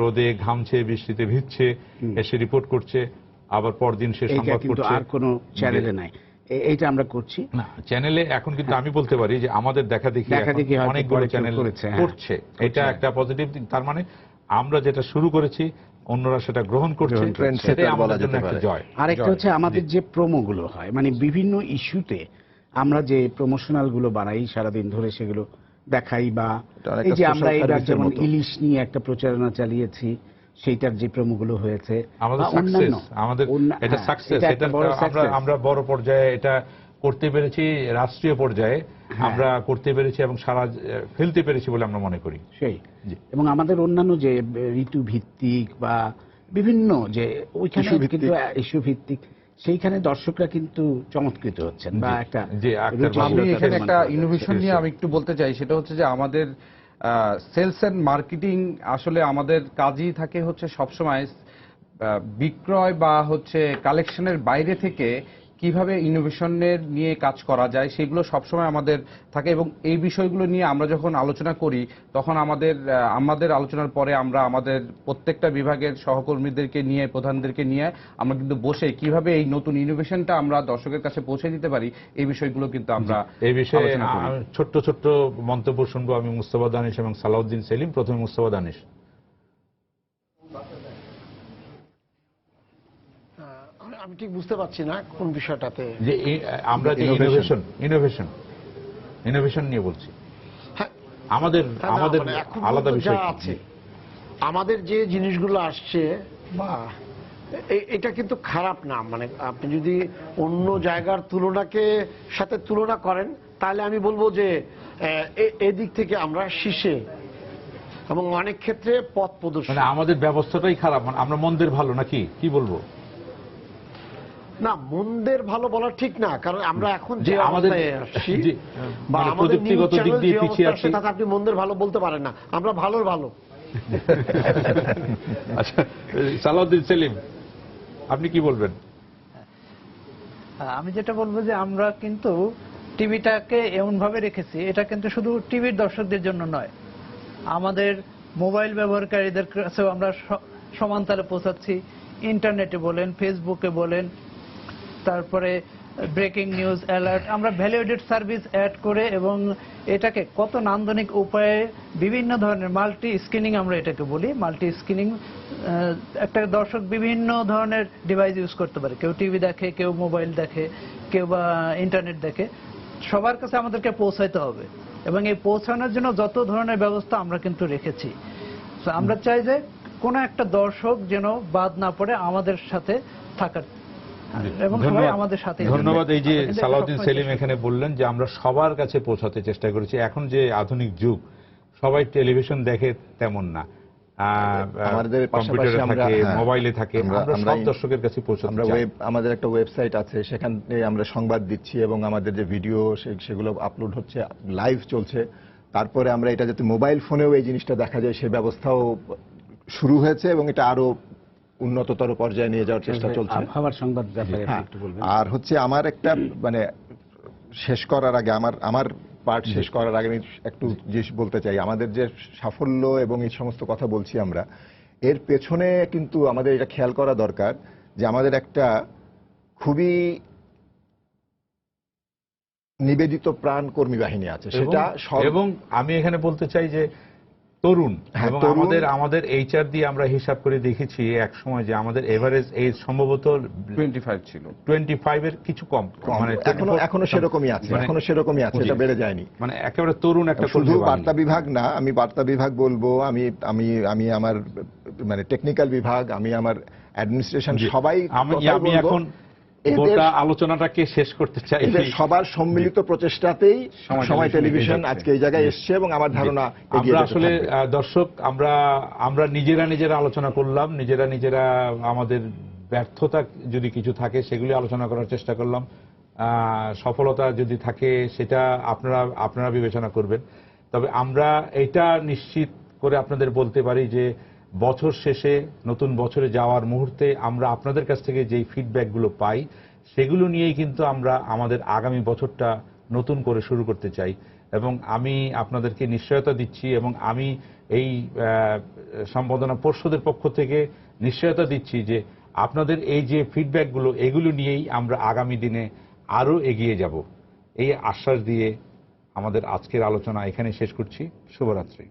রোদে ঘামছে, বৃষ্টিতে ভিজছে, এসে রিপোর্ট করছে, আবার পরদিন সে সংবাদ করছে। আর কোনো চ্যানেলে নাই, এইটা আমরা করছি না চ্যানেলে। এখন কিন্তু আমি বলতে পারি যে আমাদের দেখা দেখি অনেকগুলো চ্যানেল করছে, এটা একটা পজিটিভ দিক। তার মানে আমরা যেটা শুরু করেছি অন্যরা সেটা গ্রহণ করছে, সেটাই আমাদের জন্য একটা জয়। আরেকটা হচ্ছে আমাদের যে প্রোমোগুলো হয়, মানে বিভিন্ন ইস্যুতে আমরা যে প্রমোশনাল গুলো বানাই সারাদিন ধরে, সেগুলো দেখাই। বা এই যে আমরা এবার যেমন ইলিশ নিয়ে একটা প্রচারণা চালিয়েছি, সেইটার যে প্রোমোগুলো হয়েছে, আমাদের এটা সাকসেস। এটা আমরা বড় পর্যায়ে এটা করতে পেরেছি, রাষ্ট্রীয় পর্যায়ে আমরা করতে পেরেছি এবং সারা ফেলতে পেরেছি বলে আমরা মনে করি। সেই এবং আমাদের অন্যান্য যে ঋতু ভিত্তিক বা বিভিন্ন যে ওইখানে কিন্তু ইস্যু ভিত্তিক, সেইখানে দর্শকরা কিন্তু চমৎকৃত হচ্ছেন। বা একটা আমি এখানে একটা ইনোভেশন নিয়ে আমি একটু বলতে চাই, সেটা হচ্ছে যে আমাদের সেলস এন্ড মার্কেটিং আসলে আমাদের কাজই থাকে হচ্ছে সবসময় বিক্রয় বা হচ্ছে কালেকশনের বাইরে থেকে কিভাবে ইনোভেশনের নিয়ে কাজ করা যায় সেগুলো সবসময় আমাদের থাকে। এবং এই বিষয়গুলো নিয়ে আমরা যখন আলোচনা করি তখন আমাদের আলোচনার পরে আমরা আমাদের প্রত্যেকটা বিভাগের সহকর্মীদেরকে নিয়ে, প্রধানদেরকে নিয়ে আমরা কিন্তু বসে কিভাবে এই নতুন ইনোভেশনটা আমরা দর্শকের কাছে পৌঁছে দিতে পারি এই বিষয়গুলো কিন্তু আমরা এই বিষয়ে ছোট্ট ছোট্ট মন্তব্য শুনবো আমি মুস্তাফা দানিশ এবং সালাউদ্দিন সেলিম। প্রথমে মুস্তাফা দানিশ। আমি ঠিক বুঝতে পারছি না কোন বিষয়টাতে যে আমরা যে ইনোভেশন নিয়ে বলছি। আমাদের আলাদা বিষয় আছে, আমাদের যে জিনিসগুলো আসছে বা এটা কিন্তু খারাপ না। মানে আপনি যদি অন্য জায়গার সাথে তুলনা করেন তাহলে আমি বলবো যে এদিক থেকে আমরা শীর্ষে এবং অনেক ক্ষেত্রে পথ প্রদর্শন। মানে আমাদের ব্যবস্থাটাই খারাপ, মানে আমরা মন্দের ভালো নাকি কি বলবো? না, মন্দের ভালো বলা ঠিক না, কারণ আমরা এখন যে আমাদের বা প্রযুক্তিগত দিক দিয়ে পিছিয়ে আছি, তাতে আপনি মন্দের ভালো বলতে পারেন না। আমরা ভালোর ভালো। আচ্ছা, সালাউদ্দিন সেলিম আপনি কি বলবেন? আমি যেটা বলবো যে আমরা কিন্তু টিভিটাকে এমন ভাবে রেখেছি, এটা কিন্তু শুধু টিভির দর্শকদের জন্য নয়, আমাদের মোবাইল ব্যবহারকারীদের কাছেও আমরা সমানতালে পৌঁছাচ্ছি। ইন্টারনেটে বলেন, ফেসবুকে বলেন, তারপরে ব্রেকিং নিউজ, অ্যালার্ট, আমরা ভ্যালুয়েটেড সার্ভিস অ্যাড করে এবং এটাকে কত নান্দনিক উপায়ে বিভিন্ন ধরনের মাল্টি স্ক্রিনিং আমরা এটাকে বলি। মাল্টি স্ক্রিনিং, একটা দর্শক বিভিন্ন ধরনের ডিভাইস ইউজ করতে পারে, কেউ টিভি দেখে, কেউ মোবাইল দেখে, কেউ বা ইন্টারনেট দেখে। সবার কাছে আমাদেরকে পৌঁছাইতে হবে এবং এই পৌঁছানোর জন্য যত ধরনের ব্যবস্থা আমরা কিন্তু রেখেছি। আমরা চাই যে কোনো একটা দর্শক যেন বাদ না পড়ে আমাদের সাথে থাকার। ধন্যবাদ। এই যে সালাউদ্দিন সেলিম এখানে বললেন যে আমরা সবার কাছে পৌঁছাতে চেষ্টা করেছি। এখন যে আধুনিক যুগ, সবাই টেলিভিশন দেখে তেমন না, আমাদের কম্পিউটারে থাকে, মোবাইলে থাকে, আমরা সব দর্শকের কাছে পৌঁছাতে চাই। আমাদের একটা ওয়েবসাইট আছে, সেখানে আমরা সংবাদ দিচ্ছি এবং আমাদের যে ভিডিও সেগুলো আপলোড হচ্ছে, লাইভ চলছে। তারপরে আমরা এটা যাতে মোবাইল ফোনেও এই জিনিসটা দেখা যায় সে ব্যবস্থাও শুরু হয়েছে এবং এটা আরো উন্নততর পর্যায়ে নিয়ে যাওয়ার চেষ্টা চলছে। আর হচ্ছে আমার একটা মানে শেষ করার আগে আমার পার্ট শেষ করার আগে আমি একটু জিনিস বলতে চাই। আমাদের যে সাফল্য এবং এই সমস্ত কথা বলছি আমরা, এর পেছনে কিন্তু আমাদের এটা খেয়াল করা দরকার যে আমাদের একটা খুবই নিবেদিত প্রাণ কর্মী বাহিনী আছে, সেটা এবং আমি এখানে বলতে চাই যে তরুণ, এবং আমাদের এইচআর দিয়ে আমরা হিসাব করে দেখেছি এক সময় যে আমাদের এভারেজ এজ সম্ভবত 25 ছিল, 25 এর কিছু কম, মানে এখনো সেরকমই আছে, এটা বেড়ে যায়নি। মানে একেবারে তরুণ একটা, শুধু বার্তা বিভাগ না, আমি বার্তা বিভাগ বলবো, আমি আমার মানে টেকনিক্যাল বিভাগ, আমি আমার অ্যাডমিনিস্ট্রেশন, সবাই আমি এখন গোটা আলোচনাটাকে শেষ করতে চাই। সবার সম্মিলিত প্রচেষ্টাতেই সময় টেলিভিশন আজকে এই জায়গায় এসছে এবং আমার ধারণা আমরা আসলে দর্শক আমরা নিজেরা আলোচনা করলাম, নিজেরা আমাদের ব্যর্থতা যদি কিছু থাকে সেগুলি আলোচনা করার চেষ্টা করলাম। সফলতা যদি থাকে সেটা আপনারা বিবেচনা করবেন। তবে আমরা এটা নিশ্চিত করে আপনাদের বলতে পারি যে বছর শেষে নতুন বছরে যাওয়ার মুহূর্তে আমরা আপনাদের কাছ থেকে যেই ফিডব্যাকগুলো পাই সেগুলো নিয়েই কিন্তু আমরা আমাদের আগামী বছরটা নতুন করে শুরু করতে চাই। এবং আমি আপনাদেরকে নিশ্চয়তা দিচ্ছি এবং আমি এই সম্পাদনা পর্ষদের পক্ষ থেকে নিশ্চয়তা দিচ্ছি যে আপনাদের এই যে ফিডব্যাকগুলো এগুলো নিয়েই আমরা আগামী দিনে আরো এগিয়ে যাব। এই আশ্বাস দিয়ে আমাদের আজকের আলোচনা এখানে শেষ করছি। শুভরাত্রি।